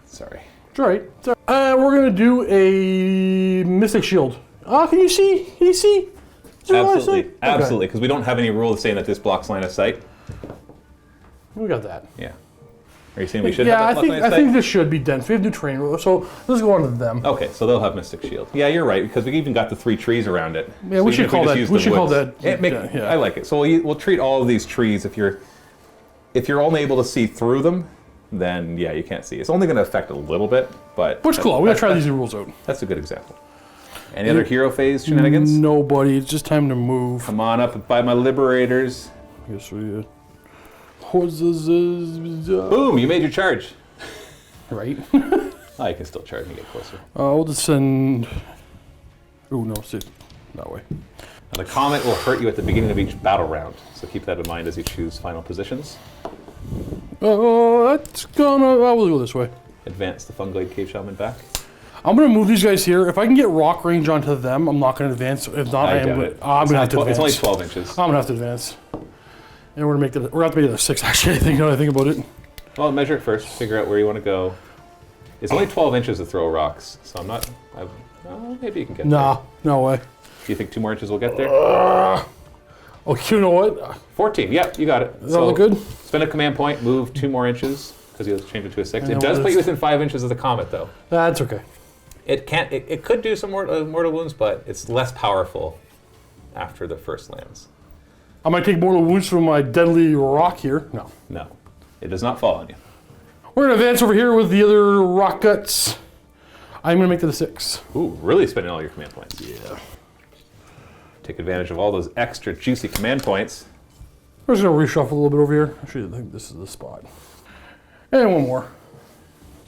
Sorry. It's all right. It's all right. We're gonna do a Mystic Shield. Can you see? Can you see? Is there a line of Absolutely, sight? absolutely, because we don't have any rule saying that this blocks line of sight. Okay. We got that. Yeah. Are you saying we should Yeah, have that block line of I sight? think this should be dense. We have new terrain rules, so let's go on to them. Okay, so they'll have Mystic Shield. Yeah, you're right, because we even got the 3 trees around it. Yeah, So we even should if call just that. use We the should call woods- that. Yeah. I like it. So we'll treat all of these trees, if you're only able to see through them, then yeah, you can't see. It's only going to affect a little bit, but... Which cool. We gotta try these new rules out. That's a good example. Any other hero phase shenanigans? Nobody. It's just time to move. Come on up by my Liberators. Yes, we Boom, you made your charge. Right. I can still charge and get closer. We'll just send. Oh no, see, that way. Now, the comet will hurt you at the beginning of each battle round, so keep that in mind as you choose final positions. That's gonna. I will go this way. Advance the Fungoid Cave Shaman back. I'm gonna move these guys here. If I can get rock range onto them, I'm not gonna advance. If not, I am. doubt it. I'm gonna have to It's advance. only 12 inches. I'm gonna have to advance. And we're gonna have to make it a 6 actually, I think, now that I think about it. Well, measure it first. Figure out where you want to go. It's only 12 inches to throw rocks, so I'm not... maybe you can get there. Nah, no way. Do you think 2 more inches will get there? Oh, you know what? 14, yep, you got it. Does that look good? Spend a command point, move 2 more inches, because you change it to a 6. It know does what put it you is. within 5 inches of the comet, though. That's okay. It can't. It could do some mortal wounds, but it's less powerful after the first lands. I might take mortal wounds from my deadly rock here. No. No, it does not fall on you. We're gonna advance over here with the other rock guts. I'm gonna make it a 6. Ooh, really spending all your command points. Yeah. Take advantage of all those extra juicy command points. We're just gonna reshuffle a little bit over here. Actually, I think this is the spot. And one more.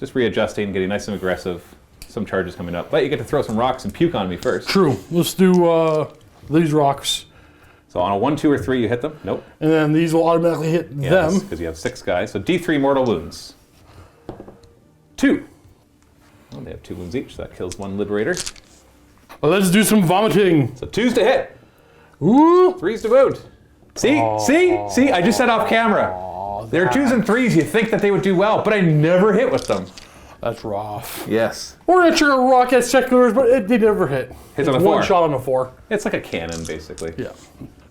Just readjusting, getting nice and aggressive. Some charges coming up, but you get to throw some rocks and puke on me first. True. Let's do these rocks. So on a 1, 2, or 3, you hit them. Nope. And then these will automatically hit them. Because you have 6 guys. So D3 mortal wounds. 2. Well, they have 2 wounds each. So that kills 1 liberator. Well, let's do some vomiting. So 2's to hit. Ooh. 3's to wound. See? See? I just said off camera. They're 2s and 3s. You think that they would do well, but I never hit with them. That's rough. Yes. We're gonna trigger rock at seculars, but they never hit. Hits on a It's 4. one shot on a 4. It's like a cannon, basically. Yeah.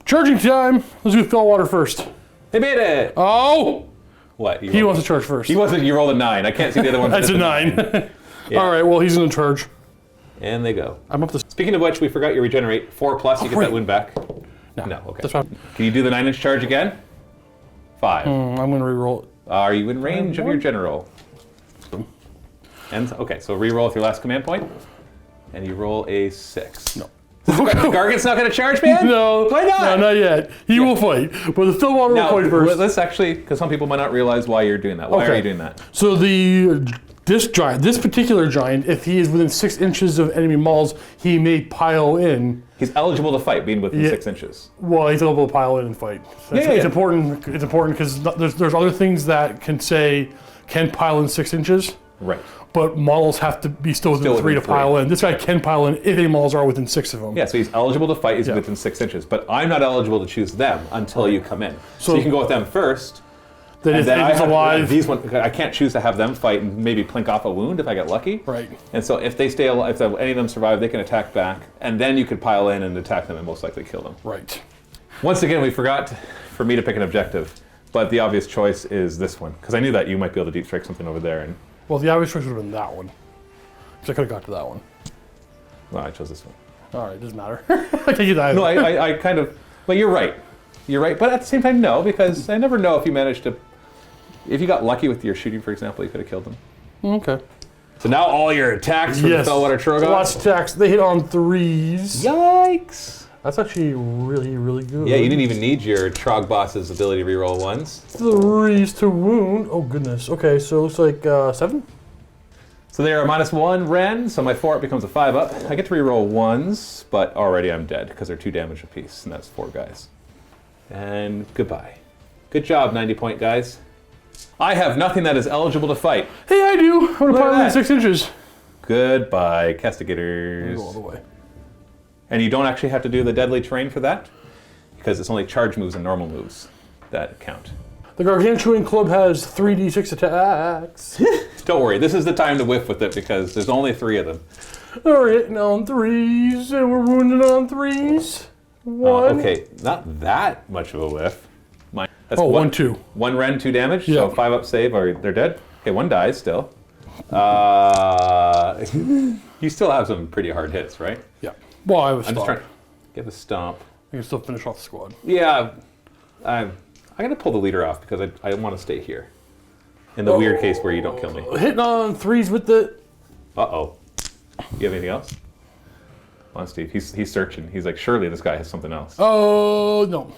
Charging time. Let's do Fellwater first. They made it. Oh! What? He wants to charge first. He wasn't. You rolled a 9. I can't see the other one. That's a 9. Yeah. All right, well, he's in charge. And they go. I'm up to... Speaking of which, we forgot you regenerate 4+. You get right. that wound back. No, Okay. that's fine. Can you do the 9-inch charge again? 5. I'm going to re-roll it. Are you in range of your general? And okay, so re-roll with your last command point, and you roll a 6. No. Gargant's not going to charge, man? No. Why not? No, not yet. He will fight, but the Fellwater will Now, fight first. let's actually, because some people might not realize why you're doing that. Why are you doing that? So this particular giant, if he is within 6 inches of enemy models, he may pile in. He's eligible to fight, being within 6 inches. Well, he's eligible to pile in and fight. It's important. It's important because there's other things that can pile in 6 inches. Right. But models have to be still within 3 to pile in. This guy can pile in if any models are within 6 of them. Yeah, so he's eligible to fight. He's within 6 inches, but I'm not eligible to choose them until you come in. So you can go with them first. Then if he's alive, these ones, I can't choose to have them fight and maybe plink off a wound if I get lucky. Right. And so if they stay alive, if any of them survive, they can attack back, and then you could pile in and attack them and most likely kill them. Right. Once again, we forgot for me to pick an objective, but the obvious choice is this one because I knew that you might be able to deep strike something over there. And Well, the obvious choice would have been that one. So I could have got to that one. well, I chose this one. All right, doesn't matter. I take it either. No, I kind of. But you're right. You're right. But at the same time, no, because I never know if you managed to. If you got lucky with your shooting, for example, you could have killed them. Okay. So now all your attacks from the Fellwater Troggoths. Lots of attacks. They hit on 3s. Yikes! That's actually really, really good. Yeah, you didn't even need your Trog boss's ability to reroll 1s. 3s to wound. Oh goodness. Okay, so it looks like 7. So they are -1 Ren, so my 4 becomes a 5 up. I get to reroll 1s, but already I'm dead because they're 2 damage apiece, and that's 4 guys. And goodbye. Good job, 90-point guys. I have nothing that is eligible to fight. Hey, I do. I'm gonna Look at pile in that. 6 inches. Goodbye, castigators. Go all the way. And you don't actually have to do the deadly terrain for that, because it's only charge moves and normal moves that count. The Gargantuan Club has 3d6 attacks. Don't worry, this is the time to whiff with it because there's only 3 of them. We're hitting on 3s, and we're wounded on 3s. 1. Okay, not that much of a whiff. That's 1, 2. 1 Ren, 2 damage, Yeah. so 5 up save, or they're dead. Okay, 1 dies still. You still have some pretty hard hits, right? Yeah. Well, I was I'm just trying to give a stomp. I can still finish off the squad. Yeah, I'm gonna pull the leader off because I want to stay here. In the weird case where you don't kill me. Hitting on 3s with the... Uh-oh. You have anything else? Come on, Steve. He's searching. He's like, surely this guy has something else. Oh, no.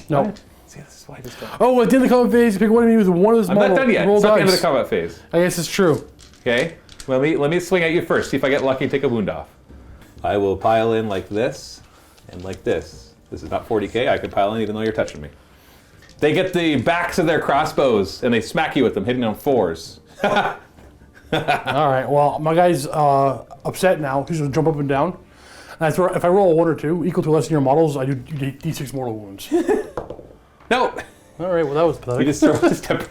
No. What? See, this is why I just don't. Oh, at the end of the combat phase, you pick one enemy with one of his I'm model. not done yet. Roll It's not the end of dice. the combat phase. I guess it's true. Okay? Let me swing at you first. See if I get lucky and take a wound off. I will pile in like this and like this. This is not 40k. I could pile in even though you're touching me. They get the backs of their crossbows and they smack you with them, hitting on 4s. All right, well, my guy's upset now. He's going to jump up and down. And if I roll a 1 or 2, equal to less than your models, I do d6 mortal wounds. No! All right, well, that was You pathetic. just throw this temper.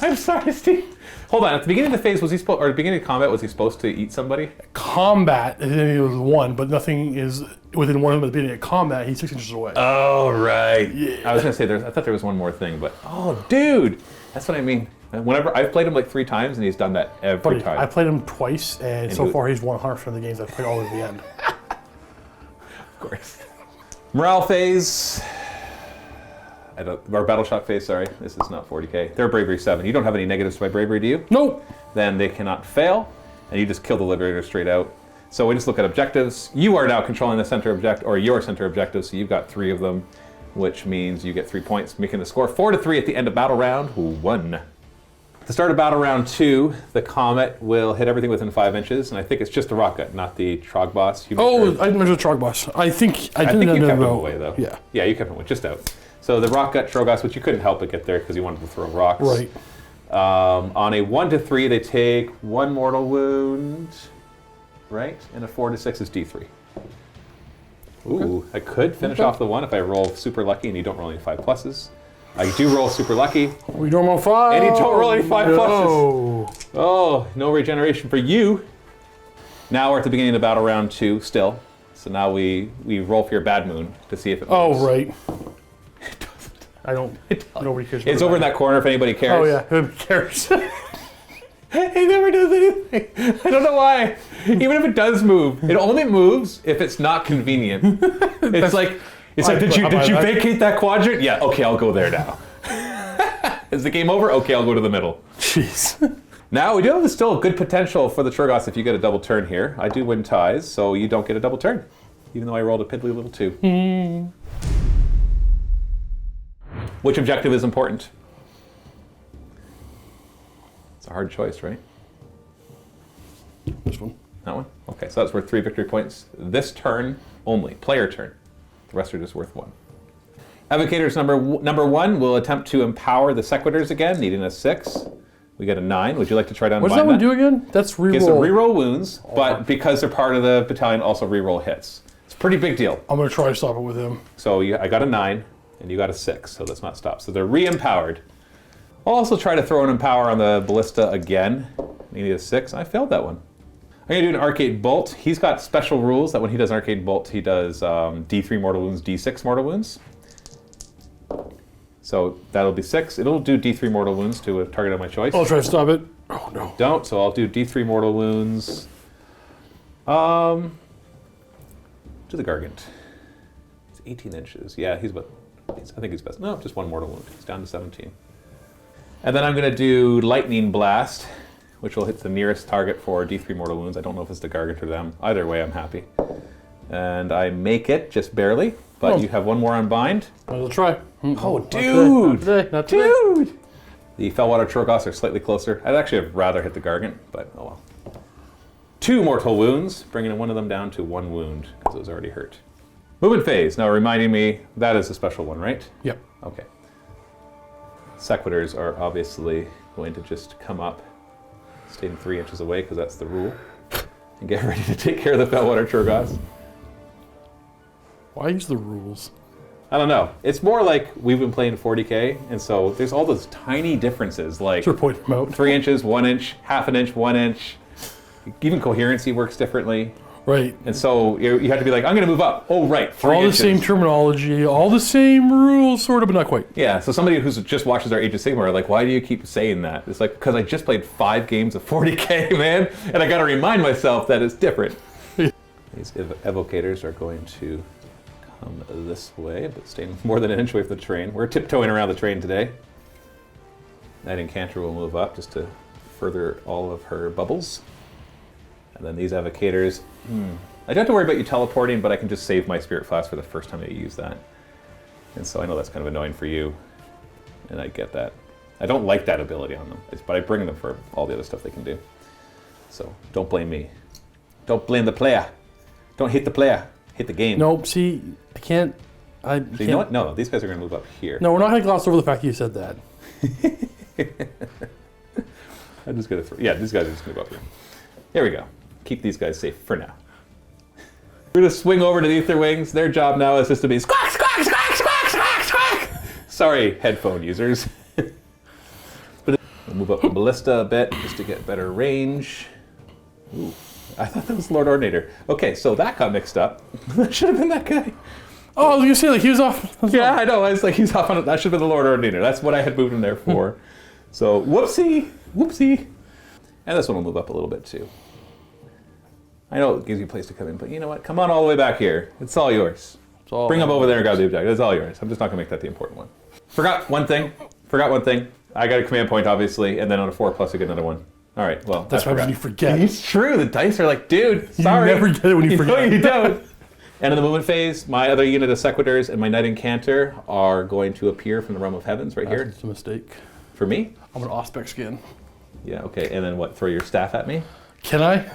I'm sorry, Steve. Hold on. At the beginning of the phase, was he supposed, or at the beginning of combat, was he supposed to eat somebody? Combat, it was 1, but nothing is within 1 of the beginning of combat. He's 6 inches away. Oh, right. Yeah. I was going to say, I thought there was one more thing, but, oh, dude. That's what I mean. Whenever I've played him like 3 times, and he's done that every time. I played him twice, and so far he's won 100% of the games I've played all the way to the end. Of course. Morale phase. Our battle shock phase, sorry. This is not 40k. They're bravery 7. You don't have any negatives to my bravery, do you? Nope. Then they cannot fail, and you just kill the Liberator straight out. So we just look at objectives. You are now controlling the center objective, or your center objective, so you've got 3 of them, which means you get 3 points, making the score 4-3 at the end of battle round 1. At the start of battle round 2, the Comet will hit everything within 5 inches, and I think it's just the Rocket, not the Troggoths. I measured the Troggoths. I think you kept him away, though. Yeah. Yeah, you kept him away, just out. So the Rocket Troggoths, which you couldn't help but get there because you wanted to throw rocks. Right. On a 1-3, they take 1 mortal wound, right? And a 4-6 is D3. Ooh, I could finish off the 1 if I roll super lucky and you don't roll any 5 pluses. I do roll super lucky. We don't roll 5. And you don't roll any 5 no. pluses. Oh, no regeneration for you. Now we're at the beginning of the battle round 2 still. So now we roll for your bad moon to see if it moves. Oh, right. It doesn't. I don't. Nobody cares. It's over in that corner if anybody cares. Oh, yeah. Who cares? It never does anything. I don't know why. Even if it does move, it only moves if it's not convenient. It's like, did you vacate that quadrant? Yeah, okay, I'll go there now. Is the game over? Okay, I'll go to the middle. Jeez. Now, we do have still good potential for the Troggoths if you get a double turn here. I do win ties, so you don't get a double turn, even though I rolled a piddly little 2. Which objective is important? It's a hard choice, right? This one. That one? Okay, so that's worth 3 victory points. This turn only, player turn. The rest are just worth 1. Advocators number 1 will attempt to empower the Sequitors again, needing a 6. We get a 9. Would you like to try to unbind What does that one do again? That's reroll. Gives them reroll wounds, but because they're part of the battalion, also reroll hits. It's a pretty big deal. I'm going to try to stop it with him. So I got a 9, and you got a 6, so that's not stopped. So they're re-empowered. I'll also try to throw an empower on the Ballista again. You need a 6. I failed that one. I'm going to do an Arcade Bolt. He's got special rules that when he does Arcade Bolt, he does D3 mortal wounds, D6 mortal wounds. So that'll be 6. It'll do D3 mortal wounds to a target of my choice. I'll try to stop it. Oh, no. Don't, so I'll do D3 mortal wounds. To the Gargant. It's 18 inches. Yeah, I think he's best. No, just 1 mortal wound. He's down to 17. And then I'm going to do Lightning Blast, which will hit the nearest target for D3 mortal wounds. I don't know if it's the Gargant or them. Either way, I'm happy. And I make it, just barely, but you have 1 more unbind. I'll try. Oh, dude! Not today. Dude! The Fellwater Troggoths are slightly closer. I'd actually have rather hit the Gargant, but oh well. 2 mortal wounds, bringing one of them down to 1 wound, because it was already hurt. Movement phase. Now reminding me, that is a special one, right? Yep. Okay. Sequitors are obviously going to just come up, staying 3 inches away, because that's the rule, and get ready to take care of the Fellwater Troggoths. Why use the rules? I don't know. It's more like we've been playing 40k, and so there's all those tiny differences, like Sure, point them out. 3 inches, 1 inch, half an inch, 1 inch. Even coherency works differently. Right. And so you have to be like, I'm going to move up. Oh, right, 3 All inches. the same terminology, all the same rules, sort of, but not quite. Yeah, so somebody who just watches our Age of Sigmar are like, why do you keep saying that? It's like, because I just played 5 games of 40k, man, and I got to remind myself that it's different. These evocators are going to come this way, but staying more than an inch away from the train. We're tiptoeing around the train today. That Incanter will move up just to further all of her bubbles. And then these evocators, I don't have to worry about you teleporting, but I can just save my Spirit Flask for the first time that you use that. And so I know that's kind of annoying for you, and I get that. I don't like that ability on them, but I bring them for all the other stuff they can do. So don't blame me. Don't blame the player. Don't hit the player. Hit the game. Nope, see, I can't. You know what? No, these guys are going to move up here. No, we're not going to gloss over the fact that you said that. I'm just going to throw. Yeah, these guys are just going to go up here. There we go. Keep these guys safe for now. We're going to swing over to the Ether Wings. Their job now is just to be squawk, squawk, squawk, Sorry, headphone users. But we'll move up the ballista a bit just to get better range. Ooh, I thought that was Lord Ordinator. Okay, so that got mixed up. That should have been that guy. Oh, I was gonna say, like, he was off. Yeah, I know. I was like, he's off on it. That should have been the Lord Ordinator. That's what I had moved him there for. So, whoopsie. And this one will move up a little bit too. I know it gives you a place to come in, but you know what? Come on all the way back here. It's all yours. Bring him over there and grab the objective. It's all yours. I'm just not going to make that the important one. Forgot one thing. I got a command point, obviously, and then on a 4+ I get another one. All right, well, That's why you forget. It's true. The dice are like, dude, sorry. You never get it when you forget. No, you don't. And in the movement phase, my other unit of Sequitors and my Knight Incanter are going to appear from the Realm of Heavens right here. It's a mistake. For me? I'm an Auspex skin. Yeah, okay. And then what? Throw your staff at me? Can I?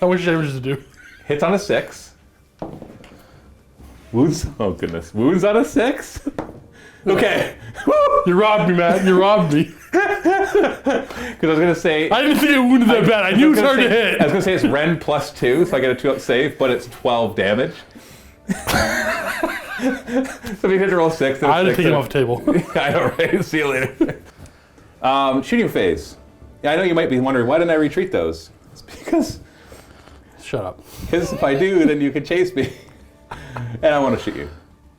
How much damage does it do? Hits on a 6. Wounds? Oh, goodness. Wounds on a 6? Okay. You robbed me, Matt. You robbed me. Because I was going to say... I didn't think it wounded that bad. I knew it was hard to hit. I was going to say it's Ren +2, so I get a 2-up save, but it's 12 damage. So if you hit to roll 6, then I had to take him off the table. I know, right? See you later. Shooting phase. Yeah, I know you might be wondering, why didn't I retreat those? It's because Shut up. if I do, then you can chase me. And I want to shoot you.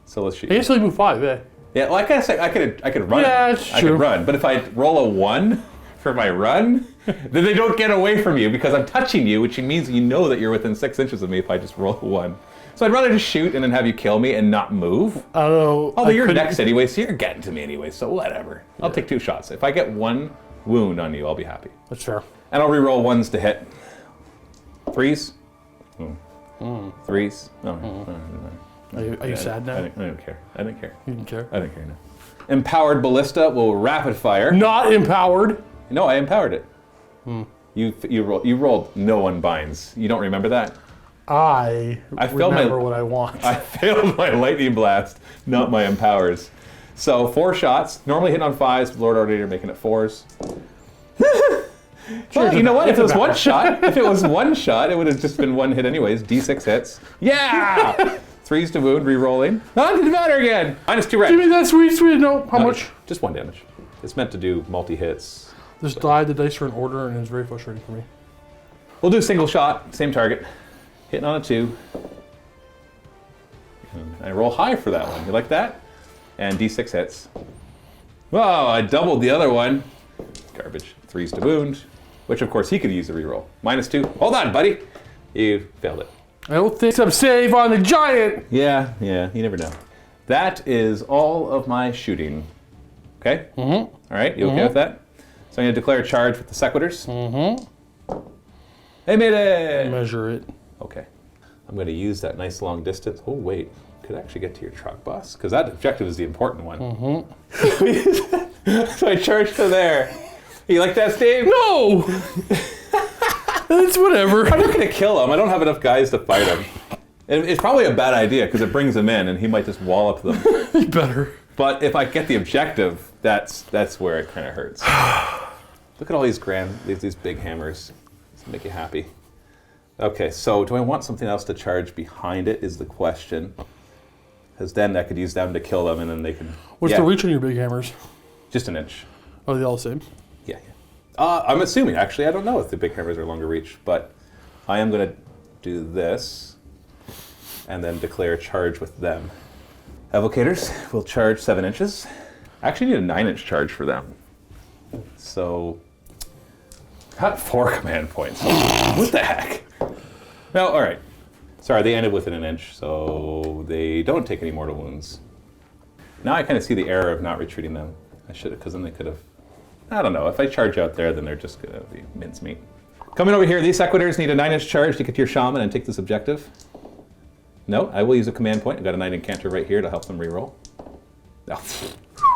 So let's shoot I you. guess you move 5, yeah. Yeah, like I said, I could run. Yeah, it's I true. could run. But if I roll a 1 for my run, then they don't get away from you because I'm touching you, which means you know that you're within 6 inches of me if I just roll a 1. So I'd rather just shoot and then have you kill me and not move. I don't know. Although you're next anyway, so you're getting to me anyway, so whatever. I'll take 2 shots. If I get 1 wound on you, I'll be happy. That's fair. And I'll reroll 1s to hit. 3s? 3s? Are you sad now? I don't care. I didn't care. You didn't care? I didn't care, no. Empowered Ballista will rapid fire. Not empowered. No, I empowered it. You rolled no one binds. You don't remember that? I failed remember what I want. I failed my lightning blast, not my empowers. So 4 shots, normally hitting on 5s, Lord Ordinator making it 4s. Well, you know what? If it was one shot, it would have just been 1 hit anyways. D6 hits. Yeah! 3s to wound, re-rolling. On to the matter again. -2 red. Give me that sweet. No, how much? Just 1 damage. It's meant to do multi-hits. This die, the dice are in order, and it's very frustrating for me. We'll do a single shot, same target. Hitting on a 2. And I roll high for that one. You like that? And D6 hits. Wow, I doubled the other one. Garbage. 3s to wound, which of course he could use a reroll. -2. Hold on, buddy. You failed it. I don't think I'm safe on the giant. Yeah, you never know. That is all of my shooting. Okay? All right, you okay with that? So I'm going to declare a charge with the Sequitors. Hey, made it! Measure it. Okay. I'm going to use that nice long distance. Oh, wait. Could I actually get to your Troggoths? Because that objective is the important one. So I charged to there. You like that, Steve? No! It's whatever. I'm not going to kill him. I don't have enough guys to fight him. It's probably a bad idea because it brings him in and he might just wallop them. You better. But if I get the objective, that's where it kind of hurts. Look at all these big hammers. It's make you happy. Okay, so do I want something else to charge behind it is the question. Because then I could use them to kill them and then they can... What's the reach on your big hammers? Just an inch. Are they all the same? Yeah. I'm assuming, actually. I don't know if the big hammers are longer reach, but I am going to do this and then declare a charge with them. Evocators will charge 7 inches. I actually need a 9-inch charge for them. So, got 4 command points. What the heck? No, all right. Sorry, they ended within an inch, so they don't take any mortal wounds. Now I kind of see the error of not retreating them. I should have, because then they could have... I don't know. If I charge out there, then they're just going to be mincemeat. Coming over here, these Sequitors need a 9-inch charge to get to your Shaman and take this objective. No, I will use a command point. I've got a Knight Incanter right here to help them reroll. Oh.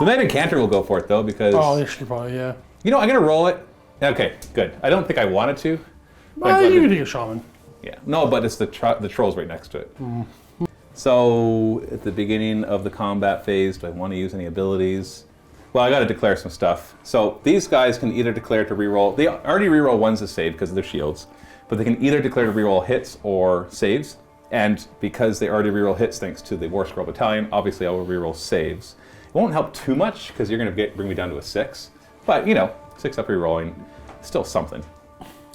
The Knight Incanter will go for it, though, because... Oh, they should probably, yeah. You know, I'm going to roll it. Okay, good. I don't think I wanted to. Well, you can take a Shaman. Yeah. No, but it's the Troll's right next to it. So, at the beginning of the combat phase, do I want to use any abilities? Well, I got to declare some stuff. So, these guys can either declare to reroll... They already reroll 1s to save because of their shields. But they can either declare to reroll hits or saves. And because they already reroll hits thanks to the War Scroll Battalion, obviously I will reroll saves. Won't help too much because you're going to bring me down to a 6. But, 6 up rerolling, still something.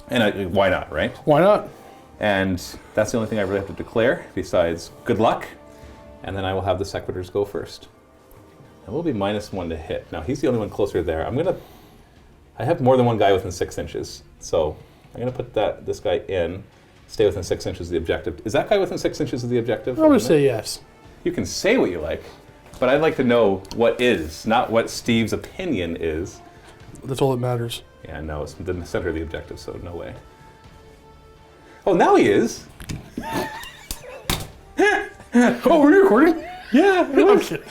And why not, right? Why not? And that's the only thing I really have to declare, besides good luck. And then I will have the Sequitors go first. And we'll be -1 to hit. Now, he's the only one closer there. I have more than one guy within 6 inches. So I'm going to put this guy in, stay within 6 inches of the objective. Is that guy within 6 inches of the objective? I'm going to say yes. You can say what you like, but I'd like to know what is, not what Steve's opinion is. That's all that matters. Yeah, no, it's in the center of the objective, so no way. Oh, now he is. Oh, were you recording? Yeah, it I'm was. kidding.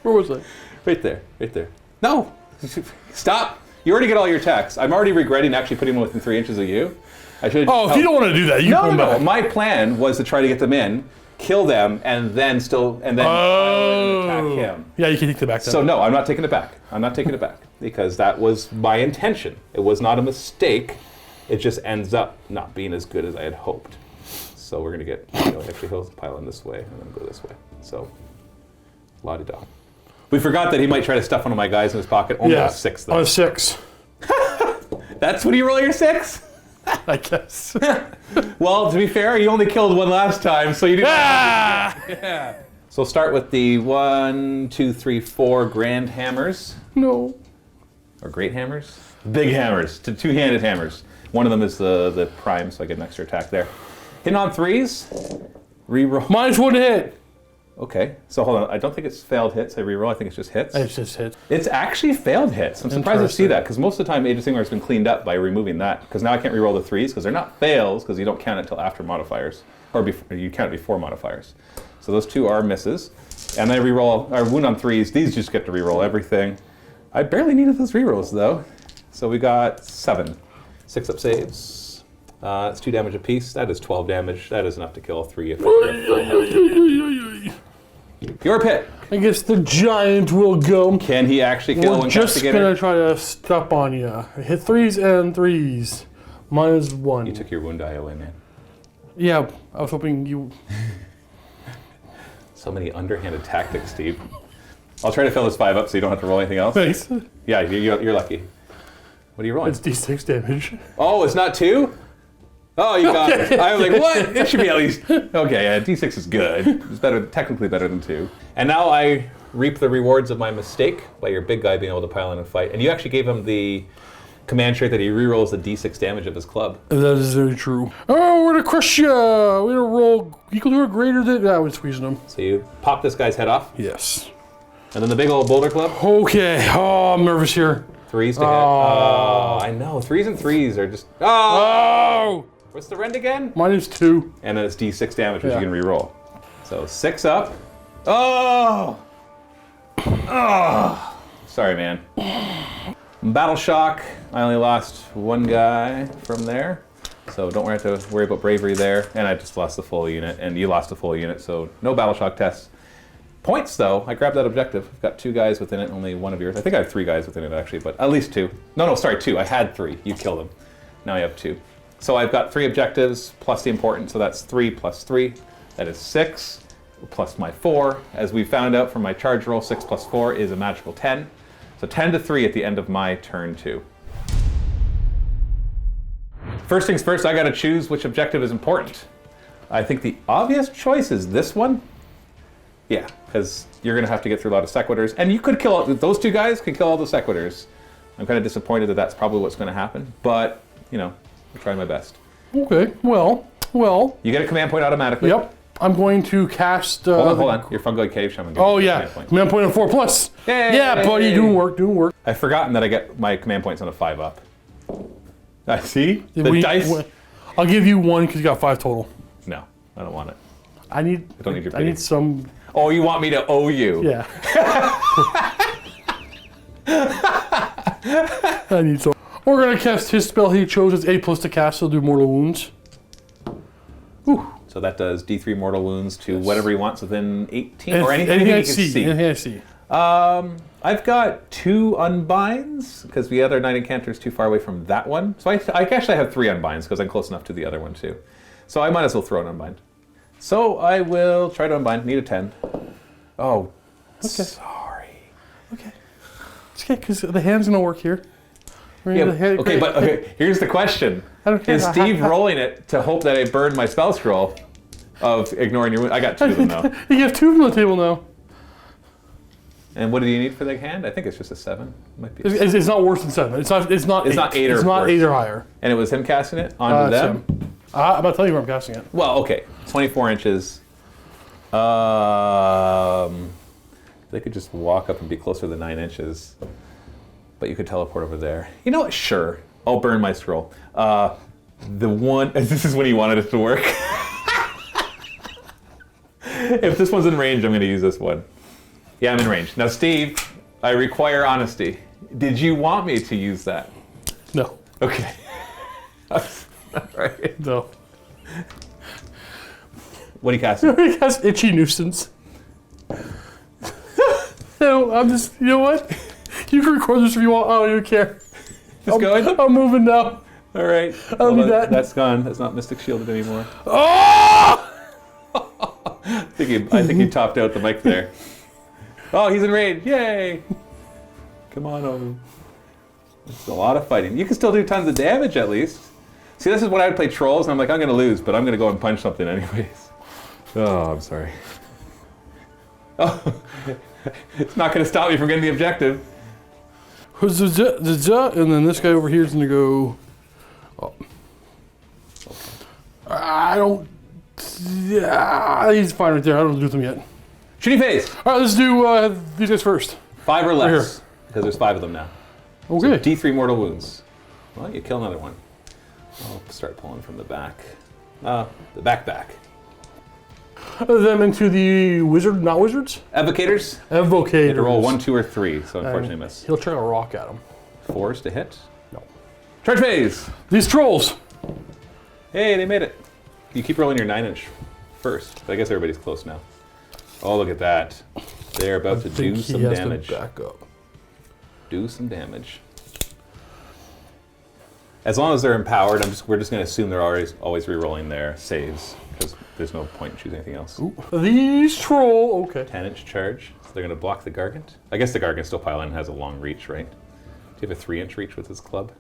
Where was I? Right there, right there. No, stop. You already get all your attacks. I'm already regretting actually putting him within 3 inches of you. I should. Oh, if you don't want to do that, you can come back. My plan was to try to get them in, kill them, and then attack him. Yeah, you can take it back then. So no, I'm not taking it back. I'm not taking it back because that was my intention. It was not a mistake. It just ends up not being as good as I had hoped. So we're gonna get actually he'll pile in this way and then go this way. So la-di-da. We forgot that he might try to stuff one of my guys in his pocket. Only on a 6 though. On a 6. That's when you roll your 6? I guess. Well, to be fair, you only killed one last time, so you didn't. Ah! So we'll start with the 1, 2, 3, 4 grand hammers. No. Or great hammers? Big hammers, two-handed hammers. One of them is the prime, so I get an extra attack there. Hitting on 3s, reroll. -1 to hit. Okay, so hold on. I don't think it's failed hits. I reroll. I think it's just hits. It's just hit. It's actually failed hits. I'm surprised to see Interesting. that because most of the time Age of Sigmar has been cleaned up by removing that. Because now I can't reroll the 3s because they're not fails because you don't count it till after modifiers, or you count it before modifiers. So those 2 are misses, and then I reroll our wound on 3s. These just get to reroll everything. I barely needed those rerolls though. So we got 7, 6 up saves. It's 2 damage apiece. That is 12 damage. That is enough to kill 3 if your pick. I guess the giant will go. Can he actually kill one We're just castigator? gonna try to step on you. Hit 3s and 3s. -1. You took your wound die away, man. Yeah, I was hoping you. So many underhanded tactics, Steve. I'll try to fill this 5 up so you don't have to roll anything else. Thanks. Yeah, you're lucky. What are you rolling? It's D6 damage. Oh, it's not 2? Oh, you got it. I was like, what? It should be at least. Okay, yeah, D6 is good. It's better, technically better than 2. And now I reap the rewards of my mistake by your big guy being able to pile in and fight. And you actually gave him the command trait that he rerolls the D6 damage of his club. That is very true. Oh, we're gonna crush you. We're gonna roll equal to or greater than. Yeah, we're squeezing him. So you pop this guy's head off. Yes. And then the big old boulder club. Okay. Oh, I'm nervous here. 3s to hit. Oh, I know. 3s and 3s are just. Oh! What's the rend again? -2. And then it's D6 damage, which Yeah. you can re-roll. So 6 up. Oh! Oh! Sorry, man. Battle shock. I only lost 1 guy from there. So don't have to worry about bravery there. And I just lost the full unit, and you lost the full unit, so no battle shock tests. Points, though, I grabbed that objective. I've got 2 guys within it, only 1 of yours. I think I have 3 guys within it, actually, but at least 2. No, sorry, 2. I had 3. You killed them. Now I have 2. So I've got 3 objectives, plus the important, so that's 3 plus 3. That is 6, plus my 4. As we found out from my charge roll, 6 plus 4 is a magical 10. So 10 to 3 at the end of my turn 2. First things first, I gotta choose which objective is important. I think the obvious choice is this one. Yeah, because you're gonna have to get through a lot of Sequitors, and you could kill, those 2 guys could kill all the Sequitors. I'm kind of disappointed that that's probably what's gonna happen, but, I'm trying my best. Okay. Well. You get a command point automatically. Yep. I'm going to cast. Hold on. Your fungoid cave shaman. Oh yeah. Command point on 4+. Yay! Yeah, buddy, doing work. I've forgotten that I get my command points on a 5 up. I see the dice. I'll give you 1 because you got 5 total. No, I don't want it. I don't need your I pity. need some. Oh, you want me to owe you? Yeah. I need some. We're gonna cast his spell he chose as A+ to cast, so do mortal wounds. Whew. So that does D3 mortal wounds to whatever he wants within 18 And or anything he can see. Anything I see. I've got 2 unbinds because the other Night Incanter is too far away from that one. So I actually have 3 unbinds because I'm close enough to the other one too. So I might as well throw an unbind. So I will try to unbind. Need a 10. Oh, Okay. Sorry. Okay. It's okay, because the hand's going to work here. Yeah, okay, here's the question. I don't care. Is Steve rolling it to hope that I burn my spell scroll of ignoring your wound? I got 2 of them now. You have 2 of them on the table now. And what do you need for the hand? I think it's just a 7. Might be. It's not worse than 7. It's not 8. It's not 8 or It's not worse. 8 or higher. And it was him casting it onto them? I'm about to tell you where I'm casting it. Well, okay. 24 inches. They could just walk up and be closer than 9 inches. But you could teleport over there. You know what? Sure. I'll burn my scroll. The one... This is when he wanted it to work. If this one's in range, I'm going to use this one. Yeah, I'm in range. Now, Steve, I require honesty. Did you want me to use that? No. Okay. All right. No. What do you cast? He has Itchy Nuisance. No, I'm just... You know what? You can record this if you want. I don't even care. Going? I'm moving now. All right. I don't need that. That's gone. That's not Mystic Shielded anymore. Oh! I think he topped out the mic there. Oh, he's in range. Yay! Come on over. It's a lot of fighting. You can still do tons of damage at least. See, this is when I would play trolls, and I'm like, I'm going to lose, but I'm going to go and punch something anyways. Oh, I'm sorry. Oh, it's not going to stop me from getting the objective. And then this guy over here is going to go... Oh. I don't... Yeah, he's fine right there. I don't do them yet. Shitty face. All right, let's do these guys first. 5 or less, Right because there's 5 of them now. Okay. So D3 mortal wounds. Well, you kill another one. I'll start pulling from the back. The back. Them into the wizard, not wizards? Evocators. Evocators. You have to roll 1, 2, or 3, so unfortunately miss. He'll try a rock at him. 4s to hit. No. Charge phase. These trolls. Hey, they made it. You keep rolling your 9-inch first. But I guess everybody's close now. Oh, look at that. They're about to do some damage. Back up. Do some damage. As long as they're empowered, we're just going to assume they're always re-rolling their saves, because there's no point in choosing anything else. Ooh. These troll, okay. 10-inch charge, so they're going to block the Gargant. I guess the Gargant still pile in has a long reach, right? Do you have a 3-inch reach with his club?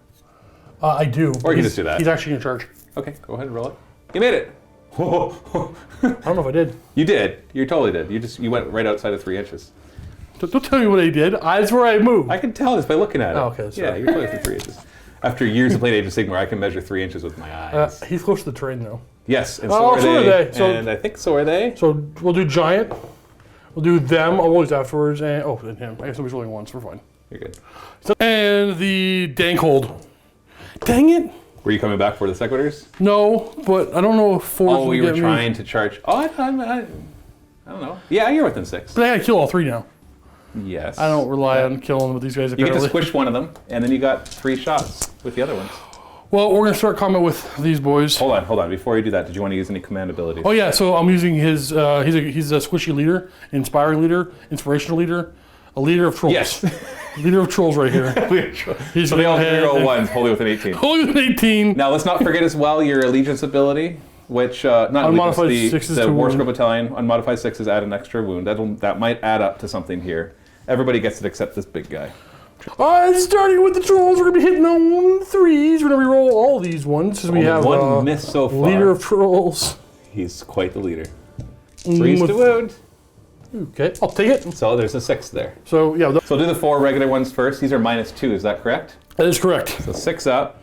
I do. Or you can just do that. He's actually in charge. Okay, go ahead and roll it. You made it! I don't know if I did. You did. You totally did. You went right outside of 3 inches. Don't tell me what I did. That's where I moved. I can tell this by looking at it. Oh, okay, sorry. Yeah, you're totally within 3 inches. After years of playing Age of Sigmar, I can measure 3 inches with my eyes. He's close to the terrain, though. Yes, and so are they. So, and I think so are they. So we'll do giant. We'll do them always afterwards, and then him. I guess nobody's rolling once. We're fine. You're good. So, and the dank hold. Dang it! Were you coming back for the Sequitors? No, but I don't know if 4 Oh, you were trying to charge. Oh, I don't know. Yeah, you're within 6. But I gotta kill all 3 now. Yes. I don't rely on killing with these guys. You get to apparently. squish one of them, and then you got 3 shots with the other ones. Well, we're gonna start combat with these boys. Hold on. Before you do that, did you want to use any command abilities? Oh yeah, so I'm using his. He's a squishy leader, inspiring leader, inspirational leader, a leader of trolls. Yes. Leader of trolls right here. So they all have roll 1s, wholly within 18. Wholly within 18. Now let's not forget as well your allegiance ability, which not unmodified allegiance, 6s the to War wound. Scroll Battalion. Unmodified 6s add an extra wound. That might add up to something here. Everybody gets it except this big guy. Starting with the trolls, we're gonna be hitting on 3s. We're gonna re-roll all these ones because we Only have one miss so far. Leader of trolls. He's quite the leader. 3s to wound. Okay, I'll take it. So there's a 6 there. So yeah, So do the 4 regular ones first. These are -2. Is that correct? that is correct. So 6 up.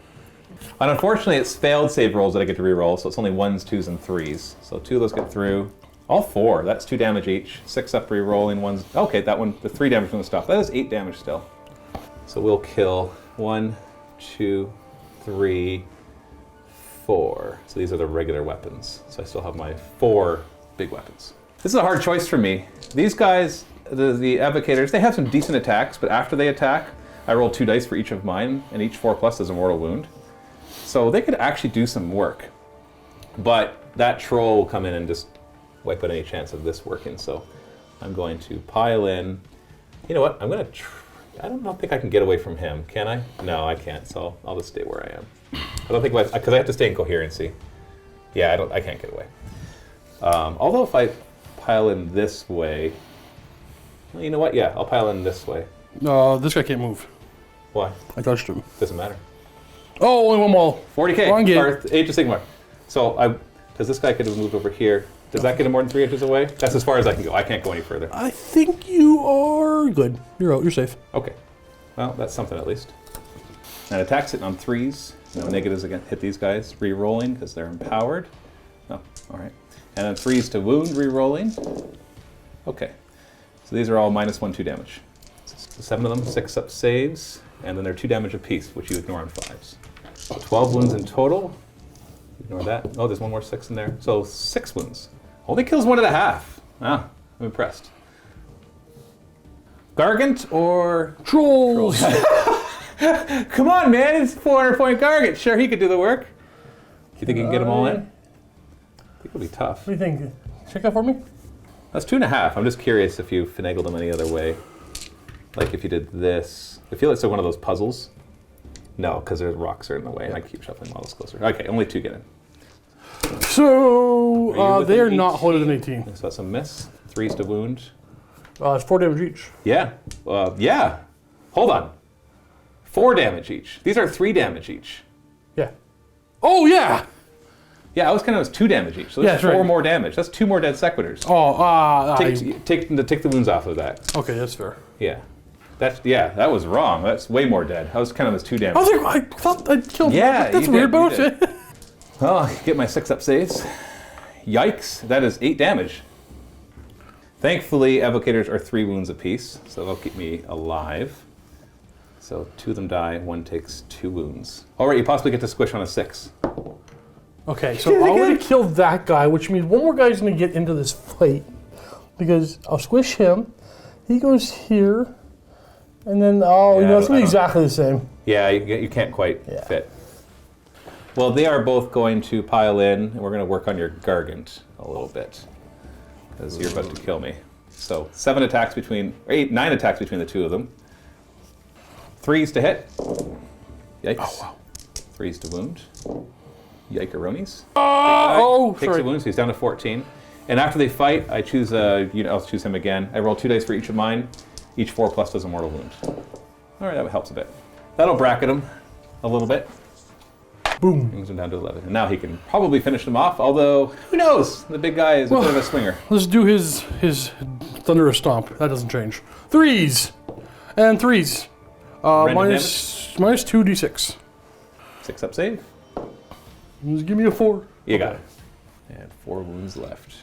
And unfortunately, it's failed save rolls that I get to re-roll, so it's only 1s, 2s, and 3s. So 2 of those get through. All 4. That's 2 damage each. 6 up re-rolling. 1s. Okay, that one, the 3 damage from the stop. That is 8 damage still. So we'll kill 1, 2, 3, 4. So these are the regular weapons. So I still have my 4 big weapons. This is a hard choice for me. These guys, the Evocators, they have some decent attacks, but after they attack, I roll 2 dice for each of mine, and each 4+ is a mortal wound. So they could actually do some work. But that troll will come in and just wipe out any chance of this working. So I'm going to pile in. You know what? I'm going to. I don't think I can get away from him. Can I? No, I can't. So I'll just stay where I am. I don't think because I have to stay in coherency. Yeah, I can't get away. Although if I pile in this way, Well, you know what? Yeah, I'll pile in this way. This guy can't move. Why? I touched him. Doesn't matter. Oh, only one wall. 40k. Wrong game. Or Age of Sigmar. So because this guy could have moved over here. Does that get him more than 3 inches away? That's as far as I can go. I can't go any further. I think you are good. You're out. You're safe. Okay. Well, that's something at least. And attacks it on 3s. No negatives again. Hit these guys. Re-rolling because they're empowered. Oh, all right. And then 3s to wound. Re-rolling. Okay. So these are all -1/2 damage. 7 of them, 6 up saves, and then they're 2 damage apiece, which you ignore on 5s. So 12 wounds in total. Ignore that. Oh, there's one more 6 in there. So 6 wounds. Only kills 1.5. Ah, I'm impressed. Gargant or Trolls. Come on, man! It's 400-point Gargant. Sure, he could do the work. Do you think you can get them all in? I think it'll be tough. What do you think? Check that for me. That's 2.5. I'm just curious if you finagled them any other way. Like if you did this. I feel it's one of those puzzles. No, because there's rocks are in the way, and I keep shuffling models closer. Okay, only 2 get in. So they are not holding an 18. So that's a miss. 3s to wound. It's 4 damage each. Yeah. Yeah. Hold on. 4 damage each. These are 3 damage each. Yeah. Oh, yeah. Yeah, I was kind of 2 damage each. So that's 4 more damage. That's 2 more dead sequiters. Oh, Take the wounds off of that. okay, that's fair. Yeah. That was wrong. That's way more dead. I was kind of as 2 damage. I was like, I thought I'd killed him. Yeah, That's you weird, did, but you okay. Well, I get my 6 up saves. Yikes, that is 8 damage. Thankfully, evocators are 3 wounds apiece, so they'll keep me alive. So 2 of them die, 1 takes 2 wounds. All right, you possibly get to squish on a 6. Okay, so I already killed that guy, which means one more guy's going to get into this fight. Because I'll squish him, he goes here, and then, it's going to be exactly the same. Yeah, you can't quite fit. Well, they are both going to pile in, and we're going to work on your Gargant a little bit. Because you're about to kill me. So 9 attacks between the 2 of them. 3s to hit. Yikes. Oh, wow. 3s to wound. Yikeronis. Takes a wound, so he's down to 14. And after they fight, I choose I'll choose him again. I roll 2 dice for each of mine. Each 4+ does a mortal wound. All right, that helps a bit. That'll bracket him a little bit. Boom. Brings him down to 11. And now he can probably finish them off, although, who knows? The big guy is a bit of a swinger. Let's do his Thunderous Stomp. That doesn't change. 3s! And 3s. Minus 2d6. 6 up save. Just give me a 4. You got it. And 4 wounds left.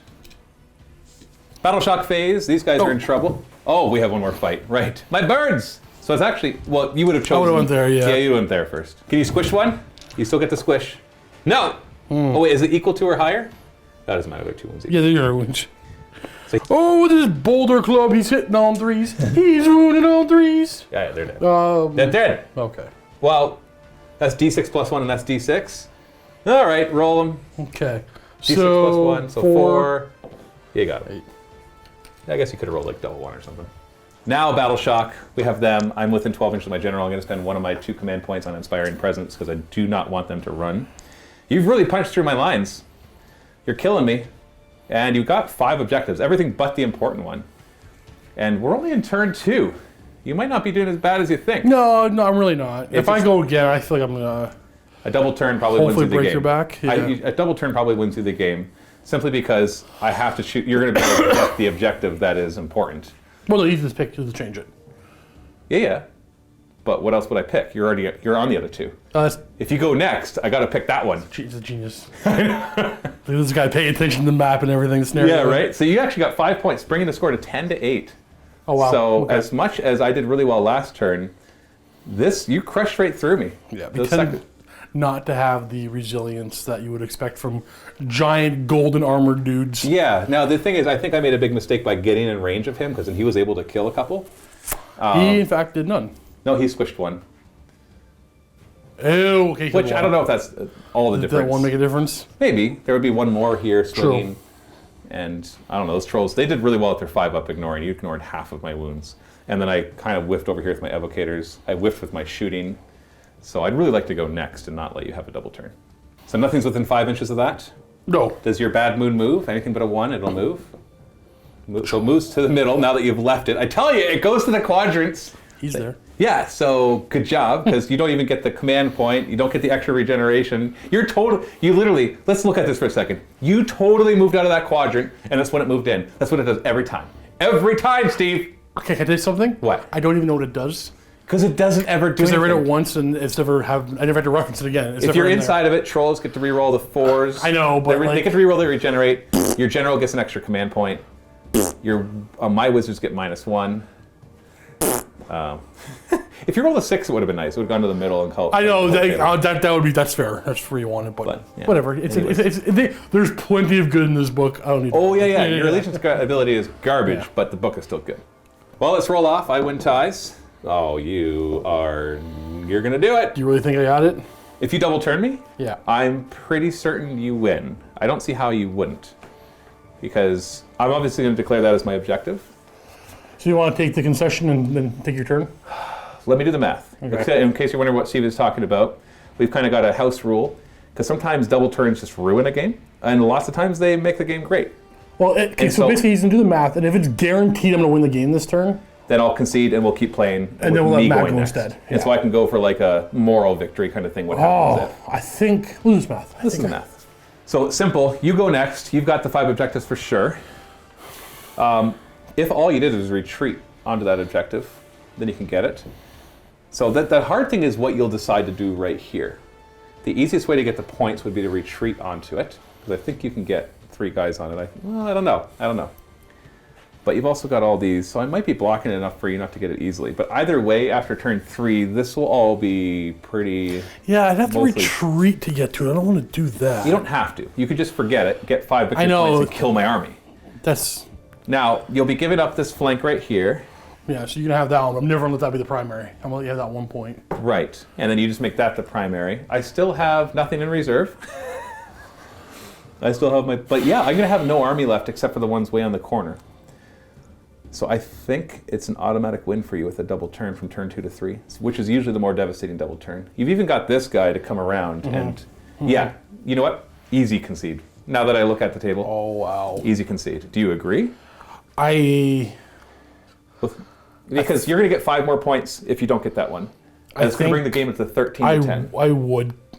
Battle Shock phase. These guys are in trouble. Oh, we have one more fight. Right. My birds! So it's actually, well, you would have chosen. I would have went there, yeah. Yeah, you went there first. Can you squish one? You still get to squish. No! Oh, wait, is it equal to or higher? That doesn't matter. They're 2 wounds each. Yeah, they're wounds. So, with his boulder club, he's hitting on 3s. He's wounded on 3s. Yeah, they're dead. They're dead. Okay. Well, that's D6 plus 1, and that's D6. All right, roll them. Okay. D6 plus 1, so 4. You got it. I guess you could have rolled like double 1 or something. Now, Battle Shock, we have them. I'm within 12 inches of my general. I'm going to spend 1 of my 2 command points on Inspiring Presence because I do not want them to run. You've really punched through my lines. You're killing me. And you've got 5 objectives, everything but the important one. And we're only in turn 2. You might not be doing as bad as you think. No, I'm really not. If I go again, I feel like I'm going to... A double turn probably wins you the game. Hopefully break your back. Yeah. A double turn probably wins you the game, simply because I have to shoot. You're going to be able to get the objective that is important. Well, no, you just pick to change it. Yeah. But what else would I pick? You're on the other 2. If you go next, I got to pick that one. He's a genius. Look at this guy paying attention to the map and everything. Yeah, right. So you actually got 5 points, bringing the score to 10-8. Oh wow. So as much as I did really well last turn, you crushed right through me. Yeah. Because not to have the resilience that you would expect from giant golden armored dudes. Yeah. Now the thing is, I think I made a big mistake by getting in range of him because then he was able to kill a couple. He in fact did none. No, he squished 1. Oh, okay. Which I don't know if that's all the difference. Does that one make a difference? Maybe. There would be 1 more here swinging. True. And I don't know, those trolls, they did really well at their 5 up ignoring. You ignored half of my wounds. And then I kind of whiffed over here with my evocators. I whiffed with my shooting. So I'd really like to go next and not let you have a double turn. So nothing's within 5 inches of that? No. Does your bad moon move? Anything but a 1, it'll move? So it moves to the middle now that you've left it. I tell you, it goes to the quadrants. He's there. Yeah, so good job, because you don't even get the command point. You don't get the extra regeneration. You literally, let's look at this for a second. You totally moved out of that quadrant, and that's when it moved in. That's what it does every time. Every time, Steve. Okay, can I tell you something? What? I don't even know what it does. Because it doesn't ever do anything. Because I read it once, and I never had to reference it again. If you're inside of it, trolls get to reroll the 4s. I know, but they get to reroll, they regenerate. Your general gets an extra command point. Your my wizards get -1. If you rolled a 6, it would have been nice. It would have gone to the middle and called. I know that's fair. That's where you want it, but yeah. whatever. There's plenty of good in this book. I don't need. Oh yeah. Your allegiance ability is garbage, but the book is still good. Well, let's roll off. I win ties. Oh, you're gonna do it. Do you really think I got it? If you double turn me, Yeah. I'm pretty certain you win. I don't see how you wouldn't, because I'm obviously going to declare that as my objective. So you want to take the concession and then take your turn? Let me do the math. Okay. In case you're wondering what Steve is talking about, we've kind of got a house rule, because sometimes double turns just ruin a game, and lots of times they make the game great. Well, so basically he's going to do the math, and if it's guaranteed I'm going to win the game this turn, then I'll concede and we'll keep playing. And then we'll let Matt go instead. And so I can go for like a moral victory kind of thing. What happens if? I think, lose math. This is math. So it's simple. You go next. You've got the 5 objectives for sure. If all you did is retreat onto that objective, then you can get it. So that hard thing is what you'll decide to do right here. The easiest way to get the points would be to retreat onto it, because I think you can get 3 guys on it. I don't know. But you've also got all these, so I might be blocking it enough for you not to get it easily. But either way, after turn 3, this will all be pretty... Yeah, I'd have to retreat to get to it. I don't want to do that. You don't have to. You could just forget it, get 5 victory points, and kill my army. Now, you'll be giving up this flank right here. Yeah, so you're going to have that one. I'm never going to let that be the primary. I'm going to let you have that 1 point. Right. And then you just make that the primary. I still have nothing in reserve. I still have my... But yeah, I'm going to have no army left except for the ones way on the corner. So I think it's an automatic win for you with a double turn from turn 2 to 3, which is usually the more devastating double turn. You've even got this guy to come around and, yeah, you know what? Easy concede. Now that I look at the table. Oh, wow. Easy concede. Do you agree? Because you're going to get 5 more points if you don't get that one. And it's going to bring the game to 13 to 10.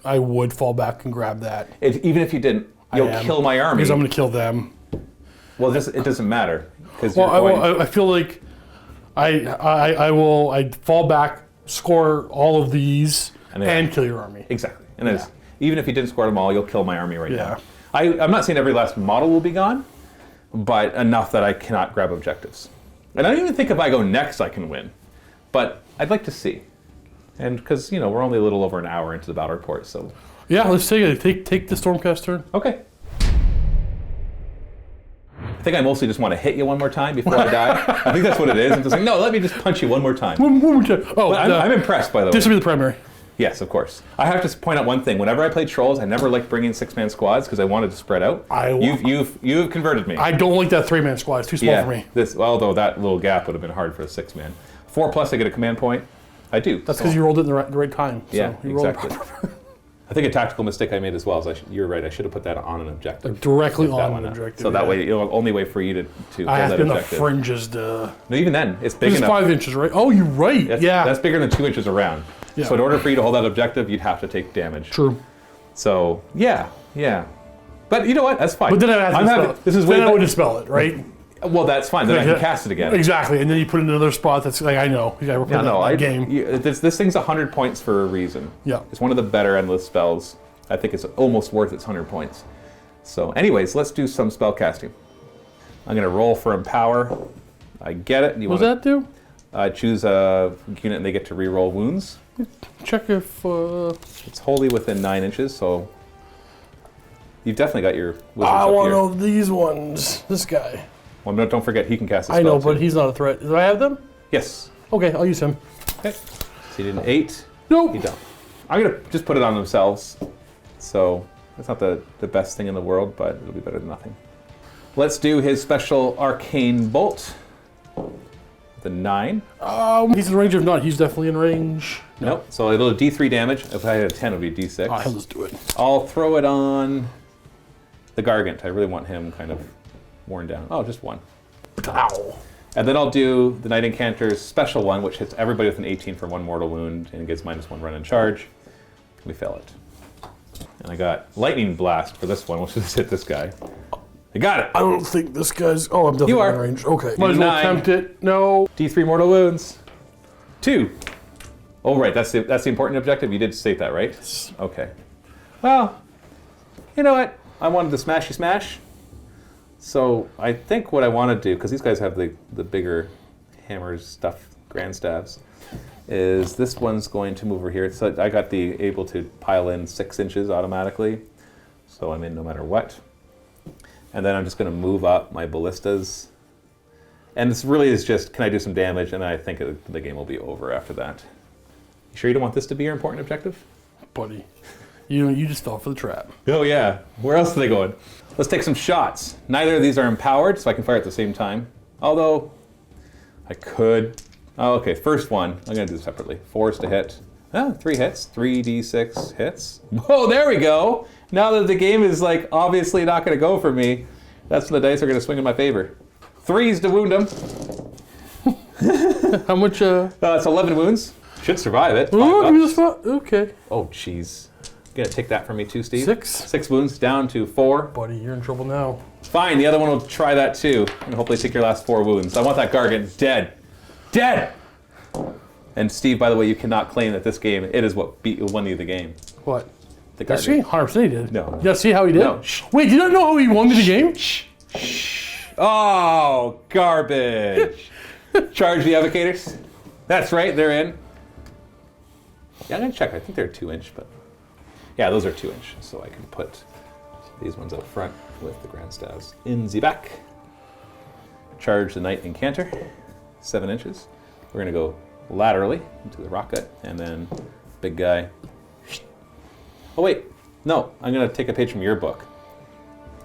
I would fall back and grab that. Even if you didn't, you'll kill my army. Because I'm going to kill them. Well, it doesn't matter. I feel like I'd fall back, score all of these, and kill your army. Exactly. And even if you didn't score them all, you'll kill my army right now. I'm not saying every last model will be gone, but enough that I cannot grab objectives. And I don't even think if I go next I can win. But I'd like to see. And because, we're only a little over an hour into the battle report, so... Yeah, let's take it. Take the Stormcast turn. Okay. I think I mostly just want to hit you one more time before I die. I think that's what it is. I'm just like, no, let me just punch you one more time. One more time. Oh, I'm impressed, by the way. This will be the primary. Yes, of course. I have to point out one thing. Whenever I played Trolls, I never liked bringing 6-man squads because I wanted to spread out. You've converted me. I don't like that 3-man squad. It's too small for me. Although that little gap would have been hard for a 6-man. 4+ I get a command point. I do. That's because you rolled it in the right time. Yeah, exactly. I think a tactical mistake I made as well is you're right. I should have put that on an objective. Directly on an objective. So that way, the only way for you to I have that to be in the objective. fringes to... No, even then, it's big enough. It's 5 inches, right? Oh, you're right. That's bigger than 2 inches around. Yeah. So in order for you to hold that objective, you'd have to take damage. True. So yeah. But you know what? That's fine. But then I have to spell it. I would dispel it, right? Well, that's fine. Then I can cast it again. Exactly, and then you put it in another spot. That's like I know. Game. This thing's 100 points for a reason. Yeah. It's one of the better endless spells. I think it's almost worth its 100 points. So, anyways, let's do some spell casting. I'm going to roll for Empower. I get it. What does that do? Choose a unit and they get to reroll wounds. Check if... It's wholly within 9 inches, so... You've definitely got your wizards I up want here. to know these ones. This guy. Well, no, don't forget, he can cast a spell I know, too. but he's not a threat. Do I have them? Yes. Okay, I'll use him. Okay. So you did an 8. Nope. You don't. I'm going to just put it on themselves. So it's not the best thing in the world, but it'll be better than nothing. Let's do his special Arcane Bolt. The 9. He's in range of not. He's definitely in range. Nope. So it'll do D3 damage. If I had a 10, it would be D6. I'll just do it. I'll throw it on the Gargant. I really want him kind of worn down. Oh, just 1. Ow. And then I'll do the Knight Incanter's special one, which hits everybody with an 18 for 1 mortal wound and gets -1 run and charge. We fail it. And I got Lightning Blast for this one, which just hit this guy. I got it. I don't think this guy's... Oh, I'm definitely You are. in range. Okay. Might as well 9. attempt it. No. D3 mortal wounds. 2. Oh, right. That's the important objective. You did state that, right? Yes. Okay. Well, you know what? I wanted to smashy smash. So I think what I want to do, because these guys have the bigger hammers, stuff, grand staves, is this one's going to move over here. So I got the able to pile in 6 inches automatically. So I'm in no matter what. And then I'm just going to move up my ballistas. And this really is just, can I do some damage? And I think the game will be over after that. You sure you don't want this to be your important objective? Buddy, you just fell for the trap. Oh yeah. Where else are they going? Let's take some shots. Neither of these are empowered, so I can fire at the same time. Although, I could. Oh, okay, first one. I'm going to do this separately. 4 is to hit. Oh, 3 hits. 3d6 hits. Oh, there we go. Now that the game is like obviously not going to go for me, that's when the dice are going to swing in my favor. 3s to wound him. How much? That's 11 wounds. Should survive it. Oh, give me the 5 spot. Okay. Oh, jeez. Gonna take that from me too, Steve. 6. 6 wounds down to 4. Buddy, you're in trouble now. Fine, the other one will try that too, and hopefully take your last 4 wounds. I want that Gargant dead. Dead! And Steve, by the way, you cannot claim that this game, it is what won you the game. What? The Yes, he Gargant. 100% he did. No. Yeah, see how he did? No. Wait, you don't know how he won me the game? Oh, garbage. Charge the evocators. That's right, they're in. Yeah, I'm gonna check. I think they're 2-inch, but yeah, those are 2-inch. So I can put these ones up front with the grand staves in the back. Charge the Knight Incanter, 7 inches. We're gonna go laterally into the rock gut, and then big guy. Oh wait, no, I'm gonna take a page from your book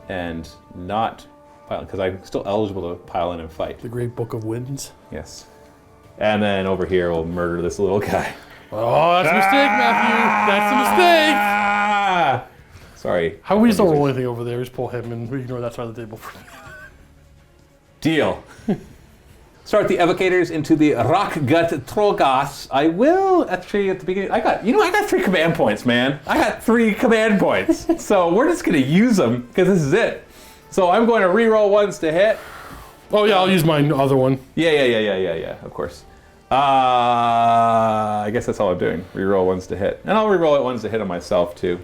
and not pile, because I'm still eligible to pile in and fight. The Great Book of Winds. Yes. And then over here we'll murder this little guy. Oh, that's a mistake, Matthew. That's a mistake. Ah! Sorry. How we just don't roll anything over there. Just pull him and we ignore that side of the table. Deal. Start the evocators into the rock gut Troggoths. I will actually at the beginning. I got 3 command points, man. I got 3 command points. So we're just gonna use them because this is it. So I'm going to reroll ones to hit. Oh yeah, I'll use my other one. Yeah. Of course. I guess that's all I'm doing. Reroll ones to hit, and I'll reroll it ones to hit on myself too,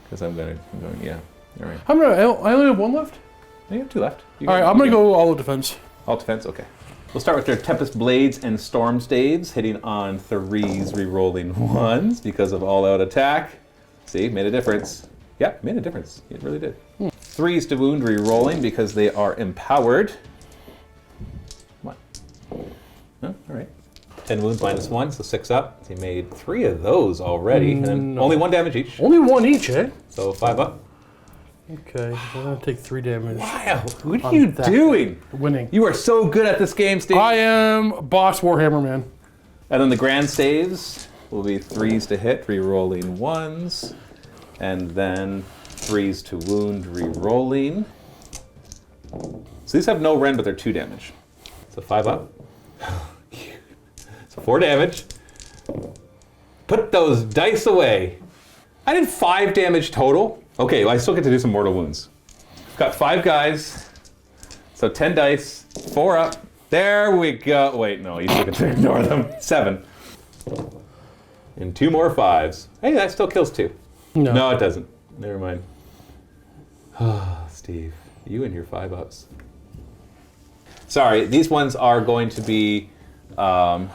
because I'm going. Yeah. All right. I only have 1 left. You have 2 left. All right, I'm gonna go all defense. All defense. Okay. We'll start with their Tempest Blades and Storm Staves, hitting on 3s, rerolling 1s because of all-out attack. See, made a difference. Yeah, made a difference. It really did. 3s to wound, rerolling because they are empowered. Come on. Oh, all right. 10 wounds -1, so 6 up. So he made 3 of those already, and then only 1 damage each. Only 1 each, eh? So 5 up. Okay, we're gonna take 3 damage. Wow, what are you doing? Winning. You are so good at this game, Steve. I am Boss Warhammer Man. And then the grand saves will be 3s to hit, re-rolling 1s. And then 3s to wound, re-rolling. So these have no rend, but they're 2 damage. So 5 up. So 4 damage. Put those dice away. I did 5 damage total. Okay, well, I still get to do some mortal wounds. Got 5 guys. So 10 dice, 4 up. There we go. Wait, no, you still get to ignore them. 7. And 2 more 5s. Hey, that still kills 2. No, it doesn't. Never mind. Oh, Steve, you and your 5 ups. Sorry, these ones are going to be. I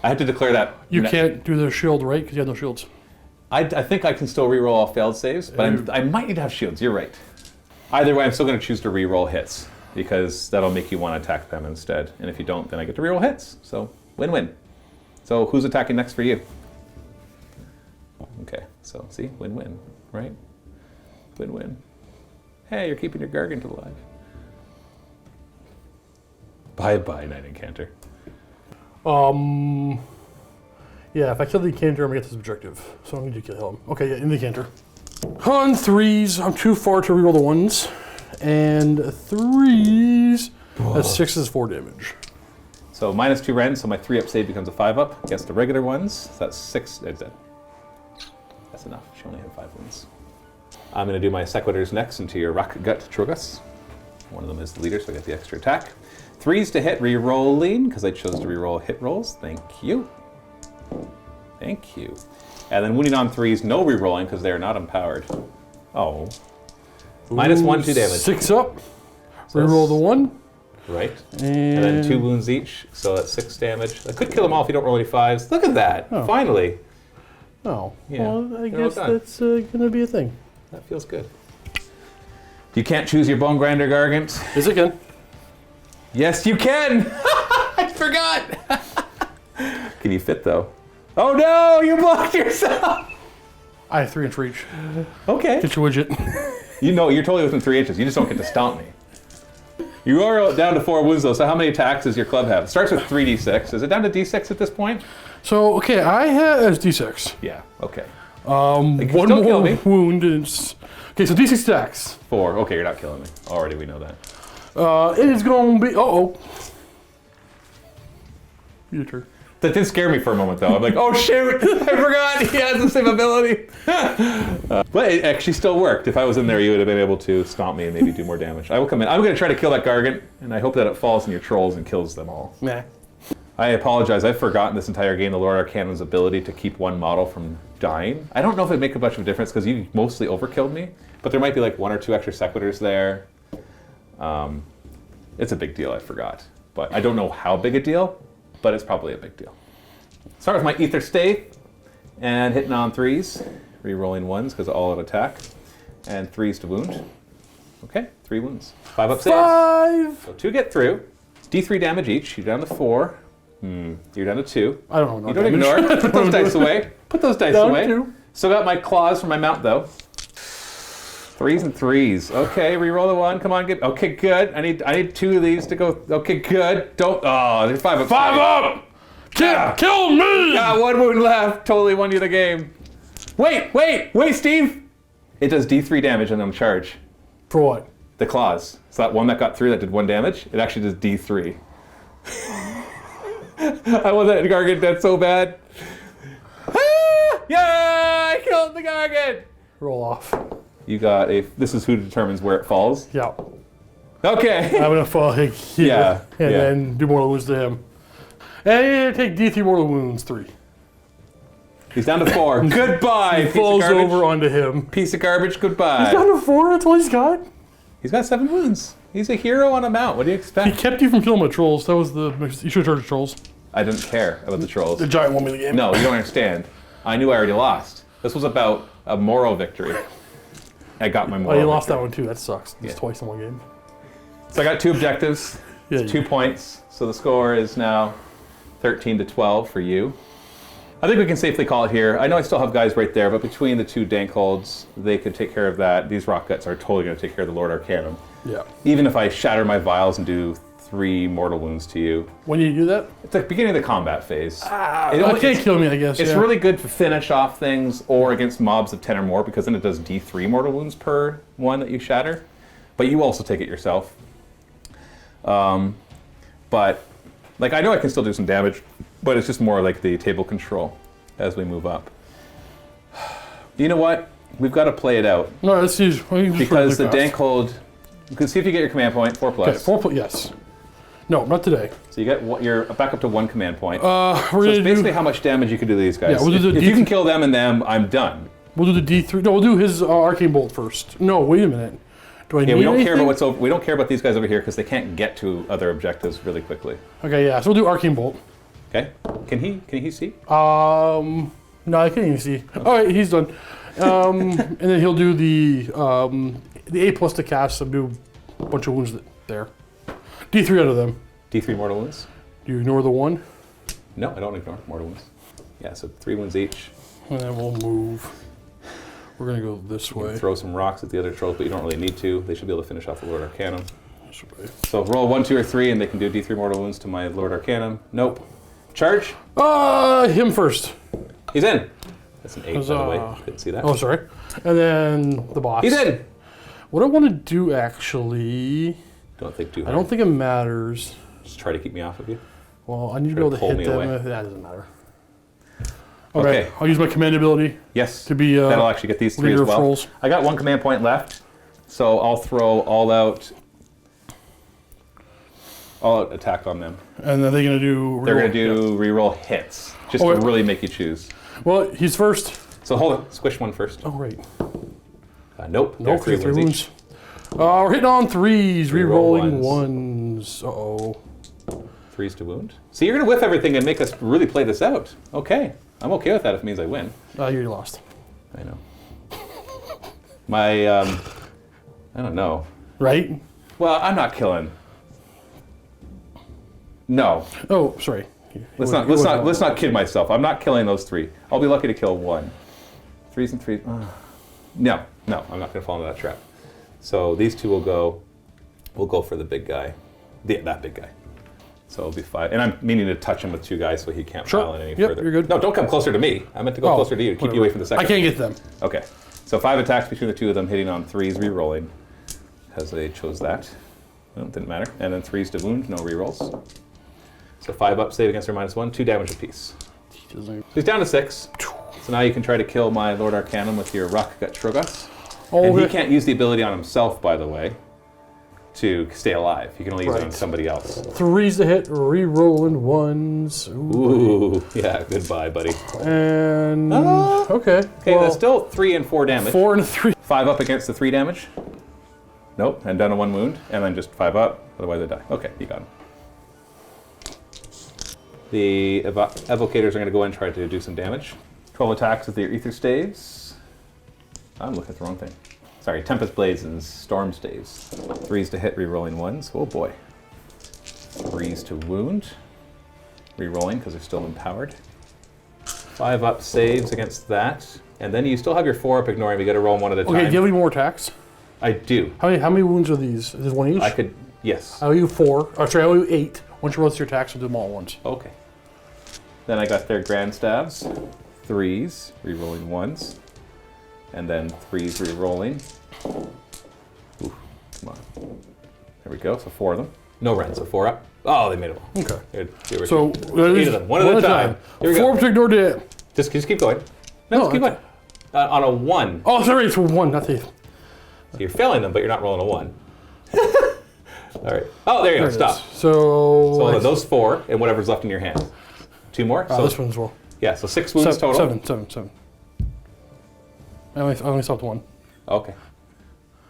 have to declare that. You can't do the shield, right? Because you have no shields. I think I can still reroll all failed saves, but I might need to have shields. You're right. Either way, I'm still going to choose to reroll hits because that'll make you want to attack them instead. And if you don't, then I get to reroll hits. So win-win. So who's attacking next for you? Okay, so see, win-win, right? Win-win. Hey, you're keeping your Gargant alive. Bye-bye, Knight Incanter. Yeah, if I kill the Incanter, I'm gonna get this objective. So I'm gonna kill him. Okay, yeah, in the Incanter. On 3s, I'm too far to reroll the 1s. And 3s, That's 6 is 4 damage. So -2 rend, so my 3-up save becomes a 5-up against the regular ones. So that's 6. That's enough. She only had 5 wounds. I'm going to do my sequiturs next into your rock gut Troggoths. One of them is the leader, so I get the extra attack. 3s to hit, re-rolling, because I chose to re-roll hit rolls. Thank you. Thank you. And then wounding on 3s, no re-rolling, because they are not empowered. Oh. -1, 2 damage. 6 up. So Reroll the 1. Right. And then 2 wounds each, so that's 6 damage. I could kill them all if you don't roll any 5s. Look at that! Oh. Finally! Oh. Yeah. Well, I You're all guess done. that's going to be a thing. That feels good. You can't choose your Bone Grinder Gargant. Yes, it can. Yes, you can! I forgot! Can you fit, though? Oh no! You blocked yourself! I have 3-inch reach. Okay. Get your widget. You know, you're totally within 3 inches. You just don't get to stomp me. You are down to 4 wounds, though, so how many attacks does your club have? It starts with 3d6. Is it down to d6 at this point? So, okay, I have as D6. Yeah, okay. One don't kill more me. wound. And it's, okay, so D6 attacks. 4. Okay, you're not killing me. Already, we know that. It is going to be... Uh-oh. Your turn. That did scare me for a moment, though. I'm like, oh, shoot! I forgot he has the same ability. But it actually still worked. If I was in there, you would have been able to stomp me and maybe do more damage. I will come in. I'm going to try to kill that Gargant, and I hope that it falls in your trolls and kills them all. Nah. I apologize. I've forgotten this entire game the Lord Arcanum's ability to keep one model from dying. I don't know if it'd make a bunch of difference because you mostly overkilled me, but there might be like 1 or 2 extra sequiturs there. It's a big deal. I forgot. But I don't know how big a deal, but it's probably a big deal. Start with my Ether Stay and hitting on 3s, re-rolling 1s because all out attack, and 3s to wound. Okay, 3 wounds. 5 up saves. 5! So 2 get through. D3 damage each. You're down to 4. You're down to 2. I don't know. You don't ignore. Put those dice away. Put those dice Down away. 2. Still got my claws for my mount though. 3s and 3s. Okay, re-roll the 1. Come on, get. Okay, good. I need 2 of these to go. Okay, good. Don't. Oh, they're 5 up. 5 up! Kill me! Got 1 wound left. Totally won you the game. Wait, Steve. It does D3 damage and then charge. For what? The claws. So that one that got through that did 1 damage. It actually does D3. I want that Gargant dead so bad. Ah! Yeah, I killed the Gargant. Roll off. You got a. This is who determines where it falls. Yeah. Okay. I'm going to fall here. Yeah, And yeah. then do mortal wounds to him. And take D3 mortal wounds, 3. He's down to 4. Goodbye. He Piece falls of garbage. over onto him. Piece of garbage. Goodbye. He's down to 4? That's all he's got? He's got 7 wounds. He's a hero on a mount. What do you He expect? kept you from killing my trolls. That was the... You should have charged trolls. I didn't care about the trolls. The giant won me the game. No, you don't understand. I knew I already lost. This was about a moral victory. I got my Oh, moral you lost that victory. one too. That sucks. It's Yeah. twice in one game. So I got 2 objectives. Yeah, It's 2 points. So the score is now 13 to 12 for you. I think we can safely call it here. I know I still have guys right there, but between the 2 dank holds, they could take care of that. These rock guts are totally going to take care of the Lord Arcanum. Yeah. Even if I shatter my vials and do 3 mortal wounds to you. When you do that? It's the beginning of the combat phase. It It can't kill me, I guess. It's yeah. really good to finish off things or against mobs of 10 or more because then it does D3 mortal wounds per one that you shatter. But you also take it yourself. But like I know I can still do some damage, but it's just more like the table control as we move up. You know what? We've got to play it out No, let's use... because the dank hold. You can see if you get your command point 4+. Okay, 4 yes. No, not today. So you get you're back up to 1 command point. We're So gonna it's basically do... how much damage you can do to these guys. Yeah, we'll do the if you D3 can kill them and them, I'm done. We'll do the D3. No, we'll do his Arcane Bolt first. No, wait a minute. Do I need Yeah, we don't care about anything? what's over. We don't care about these guys over here because they can't get to other objectives really quickly. Okay, yeah. So we'll do Arcane Bolt. Okay? Can he see? No, I can't even see. All right, he's done. And then he'll do the A+ to cast and do a bunch of wounds there. D3 out of them. D3 mortal wounds? Do you ignore the 1? No, I don't ignore mortal wounds. Yeah, so 3 wounds each. And then we'll move. We're gonna go this way. Throw some rocks at the other trolls, but you don't really need to. They should be able to finish off the Lord Arcanum. This way. So roll 1, 2, or 3, and they can do D3 mortal wounds to my Lord Arcanum. Nope. Charge. Him first. He's in. That's an 8, by the way. Huzzah. Didn't see that. Oh, sorry. And then the boss. He's in. What I want to do actually. Don't Don't think too I hard. don't think it matters. Just try to keep me off of you. Well, I need to be able to pull hit me them. away. That doesn't matter. Okay. Okay. I'll use my command ability Yes. to be That'll actually get these 3 as leader of well. trolls. I got 1 command point left, so I'll throw all out attack on them. And then they're going to do... They're going reroll. to do reroll hits, just Oh, to wait. really make you choose. Well, he's first. So hold on, squish one first. Oh, right. Nope. There are Okay, 3 wounds each. We're hitting on 3s, Reroll rerolling 1s. Uh-oh. 3s to wound. See, you're going to whiff everything and make us really play this out. Okay. I'm okay with that if it means I win. You already lost. I know. My, I don't know. Right? Well, I'm not killing. No. Oh, sorry. Let's not kid myself. I'm not killing those 3. I'll be lucky to kill 1. 3s and 3s. No, I'm not going to fall into that trap. So these 2 will go for the big guy. That big guy. So it'll be 5. And I'm meaning to touch him with 2 guys so he can't pile in any further. You're good. No, don't come closer to me. I meant to go closer to you to keep you away from the second. I can't get them. Okay. So 5 attacks between the 2 of them, hitting on 3s, re-rolling, because they chose that. Well, didn't matter. And then 3s to wound, no re-rolls. So 5 up, save against their -1, 2 damage apiece. He's down to 6. So now you can try to kill my Lord Arcanum with your Rock Gut Troggoths. Oh, And he okay. can't use the ability on himself, by the way, to stay alive. You can only use it on Right. somebody else. 3s to hit, rerolling 1s. Ooh, yeah, goodbye, buddy. And... Ah. Okay. Okay, that's still 3 and 4 damage. 4 and a 3. 5 up against the 3 damage. Nope, and down to 1 wound, and then just 5 up, otherwise they die. Okay, you got him. The evocators are going to go in and try to do some damage. 12 attacks with their ether staves. I'm looking at the wrong thing. Sorry, Tempest Blades and Storm Staves. 3s to hit, re-rolling 1s. Oh boy. 3s to wound. Re-rolling because they're still empowered. 5 up saves against that. And then you still have your 4 up ignoring. We got to roll 1 at a time. Okay, do you have any more attacks? I do. How many wounds are these? Is this 1 each? I could, yes. I owe you 4. Oh, sorry, I owe you 8. Once you roll your attacks, we'll do them all at once. Okay. Then I got their Grand Stabs. 3s, re-rolling 1s. And then 3s re-rolling. Ooh, come on. There we go, so 4 of them. No run, so 4 up. Oh, they made it all. Okay. Here we So, go. 8 of them, one at a time. Here we 4 go. to ignore the... Just keep going. No, just keep okay. going. On a 1. Oh, sorry, it's 1, not the... So you're failing them, but you're not rolling a 1. All right. Oh, there you go, stop. So... So those 4 and whatever's left in your hand. 2 more? So this one as well. yeah, so 6 wounds total. 7. I only stopped 1. Okay.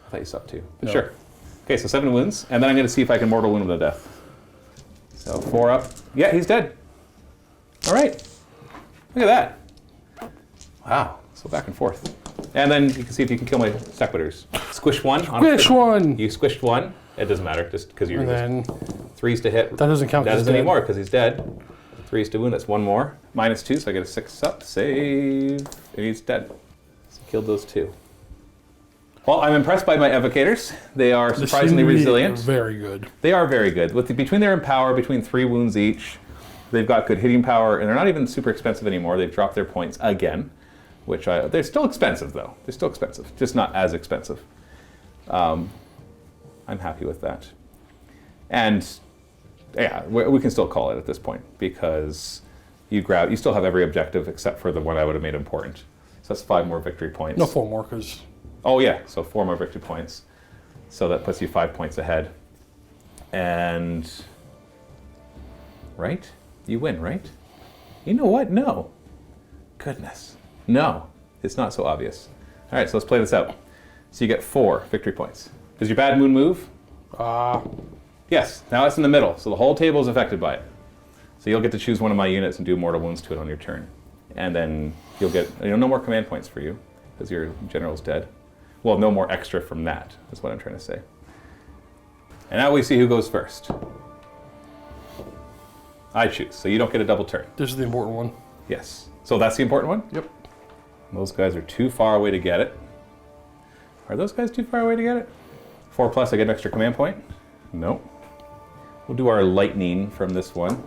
I thought you stopped 2. But sure. Okay, so 7 wounds, and then I'm going to see if I can mortal wound him to death. So 4 up. Yeah, he's dead. All right. Look at that. Wow. So back and forth. And then you can see if you can kill my sequitors. Squish 1. Squish 1! You squished 1. It doesn't matter, just because you're... And then... 3s to hit. That doesn't count That because doesn't he's anymore, because he's dead. 3s to wound, that's 1 more. -2, so I get a 6 up. Save. And he's dead. So killed those 2. Well, I'm impressed by my evocators. They are surprisingly resilient. Very good. They are very good. Between their empower, between 3 wounds each, they've got good hitting power, and they're not even super expensive anymore. They've dropped their points again, which they're still expensive though. They're still expensive, just not as expensive. I'm happy with that. And yeah, we can still call it at this point because you still have every objective except for the one I would have made important. So that's 5 more victory points. No, 4 more, because... Oh yeah, so 4 more victory points. So that puts you 5 points ahead. And... Right? You win, right? You know what? No. Goodness. No. It's not so obvious. All right, so let's play this out. So you get 4 victory points. Does your Bad Moon move? Yes, now it's in the middle, so the whole table is affected by it. So you'll get to choose one of my units and do mortal wounds to it on your turn. And then you'll get no more command points for you, because your general's dead. Well, no more extra from that, is what I'm trying to say. And now we see who goes first. I choose, so you don't get a double turn. This is the important one. Yes. So that's the important one? Yep. Those guys are too far away to get it. Are those guys too far away to get it? 4 plus, I get an extra command point? Nope. We'll do our lightning from this one.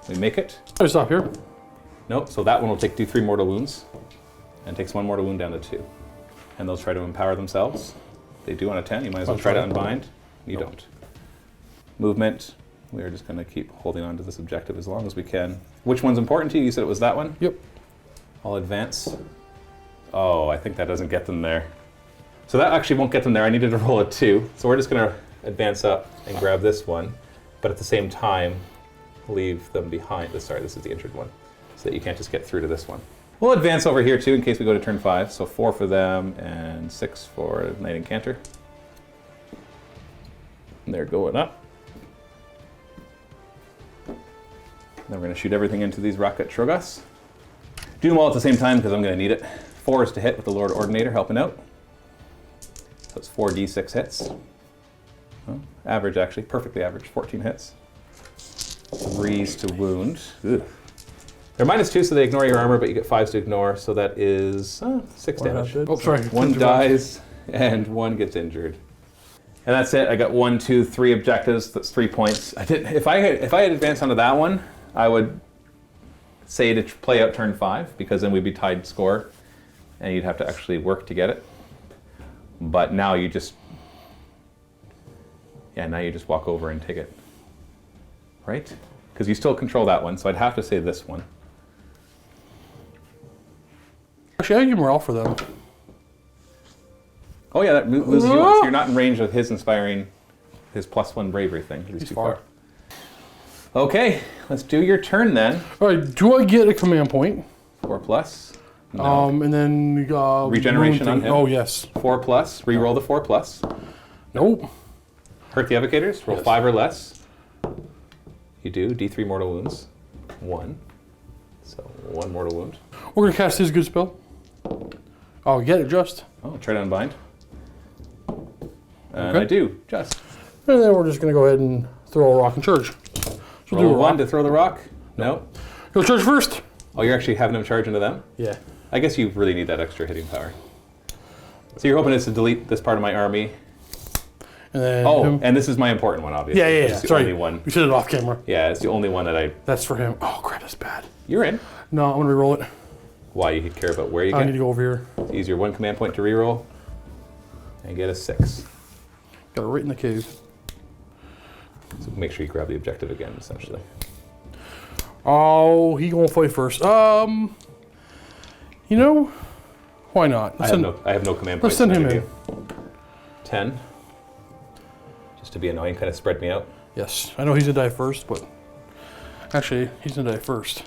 We make it? I stop here. Nope, so that one will do 3 mortal wounds and takes 1 mortal wound down to 2. And they'll try to empower themselves. They do on a 10, you might as well try to unbind. You don't. movement. We're just going to keep holding on to this objective as long as we can. Which one's important to you? You said it was that one? Yep. I'll advance. Oh, I think that doesn't get them there. So that actually won't get them there. I needed to roll a 2. So we're just going to advance up and grab this one, but at the same time, leave them behind. Sorry, this is the injured one, so that you can't just get through to this one. We'll advance over here too in case we go to turn 5. So 4 for them and 6 for Knight Incanter. And they're going up. Then we're going to shoot everything into these rocket Troggoths. Do them all at the same time because I'm going to need it. 4 is to hit with the Lord Ordinator helping out. So it's 4d6 hits. Oh, average actually, perfectly average, 14 hits. 3s to wound. Ugh. They're -2, so they ignore your armor, but you get 5s to ignore, so that is 6 damage. Oh, sorry. 1 dies, and 1 gets injured. And that's it. I got 1, 2, 3 objectives. That's 3 points. If I had advanced onto that one, I would say to play out turn 5, because then we'd be tied score, and you'd have to actually work to get it. But now you just, now you just walk over and take it, right? Because you still control that one, so I'd have to say this one. Actually, I give morale for them. Oh yeah, that loses you one, so you're not in range of his inspiring, his +1 bravery thing. He's too far. Okay, let's do your turn then. All right, do I get a command point? 4+. No. And then regeneration on him. Oh yes. 4+. Reroll the 4+. Nope. Hurt the evocators. Roll Yes. 5 or less. You do. D3 mortal wounds. 1. So 1 mortal wound. We're gonna cast his good spell. Oh, get it just. Oh, try to unbind. And Okay. I do just. And then we're just gonna go ahead and throw a rock and charge. So Roll 1 to throw the rock. No. Go charge first. Oh, you're actually having him charge into them. Yeah. I guess you really need that extra hitting power. So you're hoping is to delete this part of my army. And then Oh, and this is my important one, obviously. yeah. It's the Sorry, only one. we said it off camera. Yeah, it's the only one that I. That's for him. Oh crap, that's bad. You're in. No, I'm gonna reroll it. Why you care about where you I get? need to go over here. Use your 1 command point to reroll, and get a 6. Got it right in the cave. So make sure you grab the objective again, essentially. Oh, he gonna fight first. You know, why not? I have no command Let's points. send him to in. do. 10. Just to be annoying, kind of spread me out. Yes, I know he's gonna die first, but actually, he's gonna die first.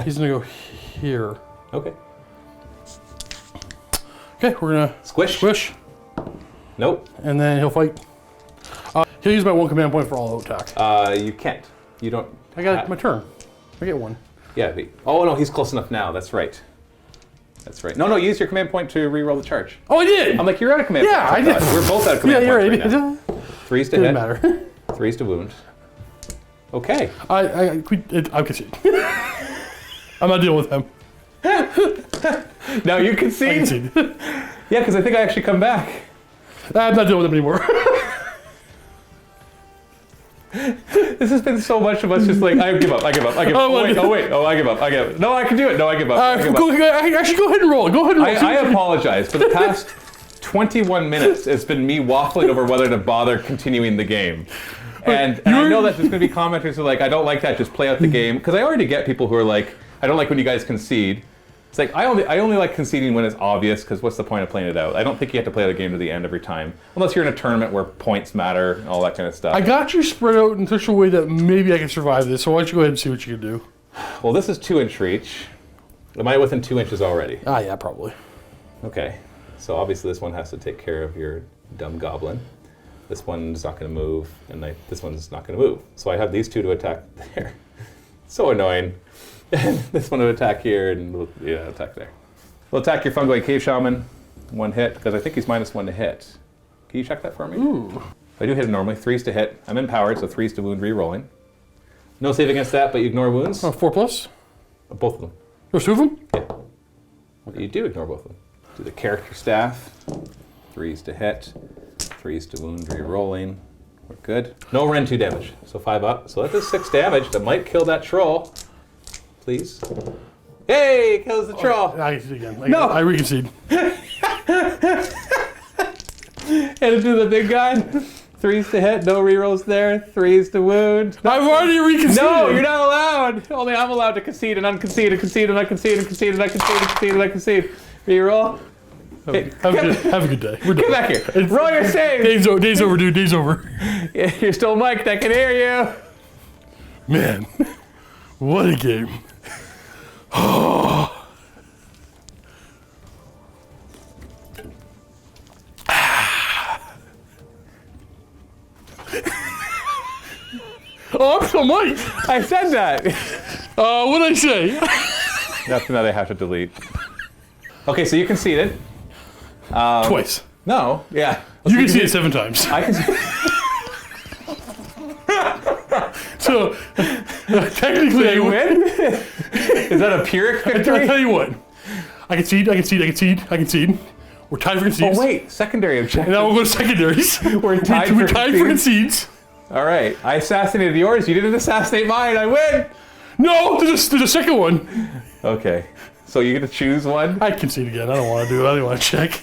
He's gonna go here. Okay. Okay, we're gonna Squish. squish, Nope. and then he'll fight. He'll use my 1 command point for all attack. You can't. You don't. I got my turn. I get 1. Yeah. Oh no, he's close enough now. That's right. That's right. No, use your command point to reroll the charge. Oh, I did. I'm like, you're out of command Yeah, points. I did. We're both out of command Yeah, you're points right. right now. 3s to Didn't hit. matter. 3s to wound. Okay. I concede. I'm not dealing with him. Now you I concede. concede. Yeah, because I think I actually come back. I'm not dealing with him anymore. This has been so much of us just like, I give up. Oh, wait. Oh, I give up. No, I can do it. No, I give up. I give up. Actually, go ahead and roll. Go ahead and roll. I apologize. For the past 21 minutes, it's been me waffling over whether to bother continuing the game. And I know that there's going to be commenters who are like, I don't like that, just play out the game. Because I already get people who are like, I don't like when you guys concede. It's like, I only like conceding when it's obvious, because what's the point of playing it out? I don't think you have to play the game to the end every time. Unless you're in a tournament where points matter and all that kind of stuff. I got you spread out in such a way that maybe I can survive this, so why don't you go ahead and see what you can do. Well, this is 2-inch reach. Am I within 2 inches already? Ah, yeah, probably. Okay. So obviously this one has to take care of your dumb goblin. This one's not going to move, and this one's not going to move. So I have these 2 to attack there. So annoying. And this one to attack here, and attack there. We'll attack your Fungoid Cave Shaman. 1 hit, because I think he's -1 to hit. Can you check that for me? Ooh. I do hit him normally. 3s to hit. I'm empowered, so 3s to wound, re-rolling. No save against that, but you ignore wounds. 4+. Both of them. There's 2 of them? Yeah. You do ignore both of them. Do the character staff. 3s to hit. 3s to wound, re-rolling. We're good. No Ren 2 damage, so 5 up. So that does 6 damage. That might kill that troll. Please. Hey, kills the troll. I concede again. No. I reconcede. Hit it to the big guy. 3s to hit, no rerolls there. 3s to wound. I've already reconsidered. No, you're not allowed. Only I'm allowed to concede and unconcede and concede and unconcede and concede and unconcede and concede and unconcede. Reroll. Hey, Have a good day. We're get done. back here. Roll your save. Day's over, dude. Day's over. You're still mic'd. I can hear you. Man, what a game. Oh, I'm still Mike. I said that. What did I say? Nothing that I have to delete. Okay, so you conceded. Twice. No, yeah. You can see it 7 times. I can. So, technically, You I win? Is that a Pyrrhic I'll victory? tell you what. I concede. We're tied for concedes. Oh wait, secondary objective. And now we'll go to secondaries. We're tied We're for tied for concedes. concedes. All right, I assassinated yours. You didn't assassinate mine. I win. No, there's a second one. Okay, so you get to choose one. I concede again. I don't want to do it. I don't want to check.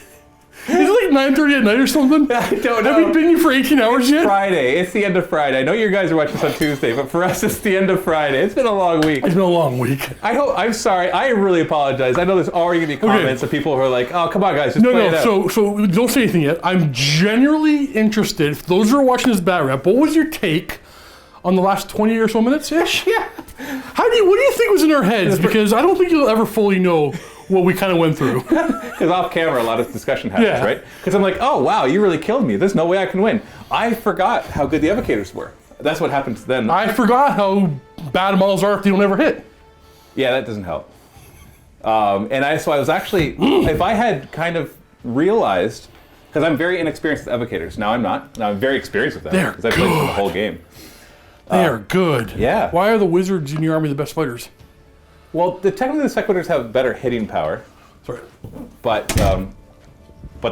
Is it like 9:30 at night or something? I don't know. Have we been here for 18 hours yet? Friday. It's the end of Friday. I know you guys are watching this on Tuesday, but for us, it's the end of Friday. It's been a long week. It's been a long week. I'm sorry. I really apologize. I know there's already gonna be comments of people who are like, "Oh, come on, guys, just play it out." So don't say anything yet. I'm genuinely interested. For those who are watching this bat rep, what was your take on the last 20 or so minutes ish? Yeah. What do you think was in our heads? Because I don't think you'll ever fully know what we kind of went through. Because off camera, a lot of discussion happens, Yeah. right? Because I'm like, "Oh, wow, you really killed me. There's no way I can win." I forgot how good the evocators were. That's what happens then. I forgot how bad models are if they don't ever hit. Yeah, that doesn't help. So I was actually, if I had kind of realized, because I'm very inexperienced with evocators. Now I'm not. Now I'm very experienced with them. They're because I played through the whole game. They are good. yeah. Why are the wizards in your army the best fighters? Well, technically the sequitors have better hitting power, Sorry. but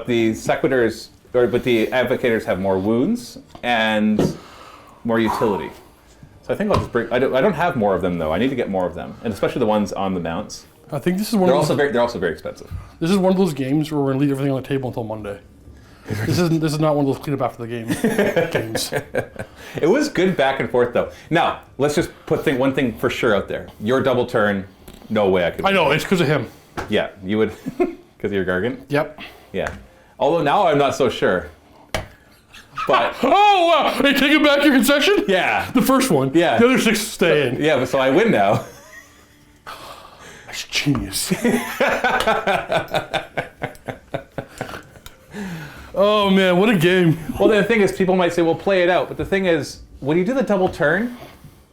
the sequitors, but the evocators have more wounds and more utility. So I think I'll just bring. I don't have more of them though. I need to get more of them, and especially the ones on the mounts. I think this is one. They're of those, they're also very expensive. This is one of those games where we're gonna leave everything on the table until Monday. This is not one of those clean up after the game games. It was good back and forth though. Now let's just put one thing for sure out there. Your double turn, no way I could. I know it's because of him. Yeah, you would, because of your Gargant. Yep. Yeah. Although now I'm not so sure. But Oh wow! Hey, taking back your concession? yeah, The first one. Yeah. The other 6 stay in. yeah. But so I win now. That's genius. Oh man, what a game! Well, the thing is, people might say, "Well, play it out." But the thing is, when you do the double turn,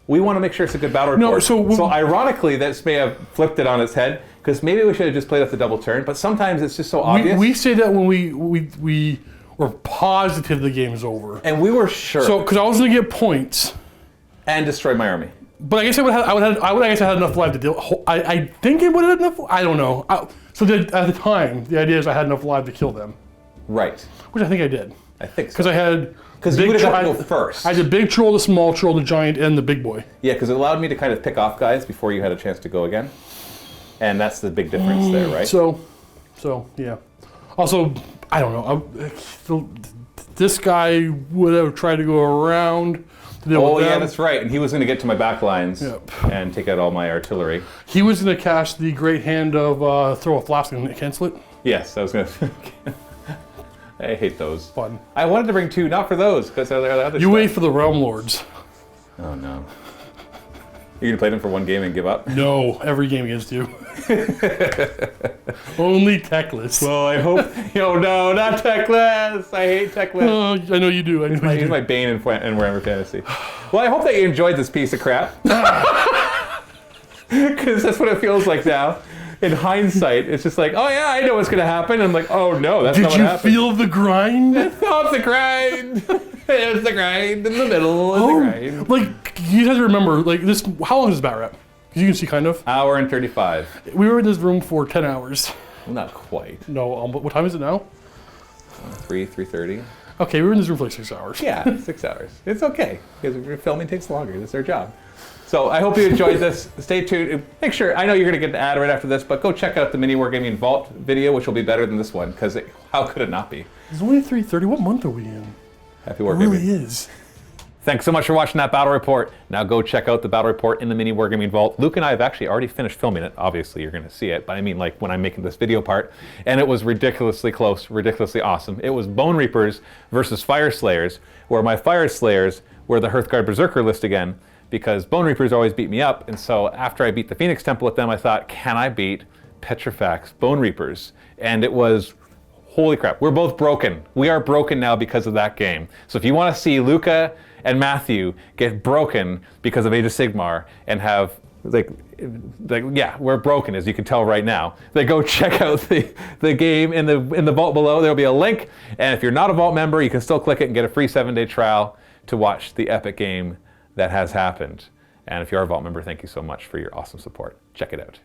we want to make sure it's a good battle report. So ironically, this may have flipped it on its head, because maybe we should have just played off the double turn. But sometimes it's just so obvious. We say that when we were positive the game is over. And we were sure. So because I was gonna get points, and destroy my army. but I guess I guess I had enough life to deal. I think it would have enough. I don't know. At the time, the idea is I had enough life to kill them, Right. which I think I did. I think so. Because I had. Because you would have got to go first. I had the big troll, the small troll, the giant, and the big boy. Yeah, because it allowed me to kind of pick off guys before you had a chance to go again. And that's the big difference there, right? So yeah. Also, I don't know. This guy would have tried to go around to deal with them. Yeah, that's right. And he was going to get to my back lines and take out all my artillery. He was going to cast the great hand of throw a flask and cancel it. Yes, I was going to. I hate those. Fun. I wanted to bring 2, not for those, because they're the other You stuff. wait for the Realm Lords. Oh, no. You're going to play them for one game and give up? No, every game against you. Only techless. Well, I hope. No, not techless. I hate techless. Oh, I know you do. I know you He's do. my bane in Warhammer Fantasy. Well, I hope that you enjoyed this piece of crap. Because that's what it feels like now. In hindsight, it's just like, oh yeah, I know what's going to happen. I'm like, oh no, that's not what Did you happened. feel the grind? Stop the grind. There's the grind in the middle of the grind. Like, you guys remember, like this, how long is this bat rep? Because you can see kind of. Hour and 35. We were in this room for 10 hours. Well, not quite. No, but what time is it now? 3:30. Okay, we were in this room for like 6 hours. Yeah, 6 hours. It's okay because filming takes longer. That's our job. So I hope you enjoyed this. Stay tuned. Make sure, I know you're going to get the ad right after this, but go check out the MiniWarGaming Vault video, which will be better than this one, because how could it not be? It's only 3:30. What month are we in? Happy It Wargaming. really is. Thanks so much for watching that battle report. Now go check out the battle report in the MiniWarGaming Vault. Luke and I have actually already finished filming it. Obviously, you're going to see it, but I mean like when I'm making this video part. And it was ridiculously close, ridiculously awesome. It was Bone Reapers versus Fire Slayers, where my Fire Slayers were the Hearthguard Berserker list again, because Bone Reapers always beat me up. And so after I beat the Phoenix Temple with them, I thought, can I beat Petrifax Bone Reapers? And it was, holy crap, we're both broken. We are broken now because of that game. So if you want to see Luca and Matthew get broken because of Age of Sigmar and have yeah, we're broken, as you can tell right now. They go check out the game in the vault below. There'll be a link, and if you're not a vault member, you can still click it and get a free 7-day trial to watch the epic game that has happened. And if you are a vault member, thank you so much for your awesome support. Check it out.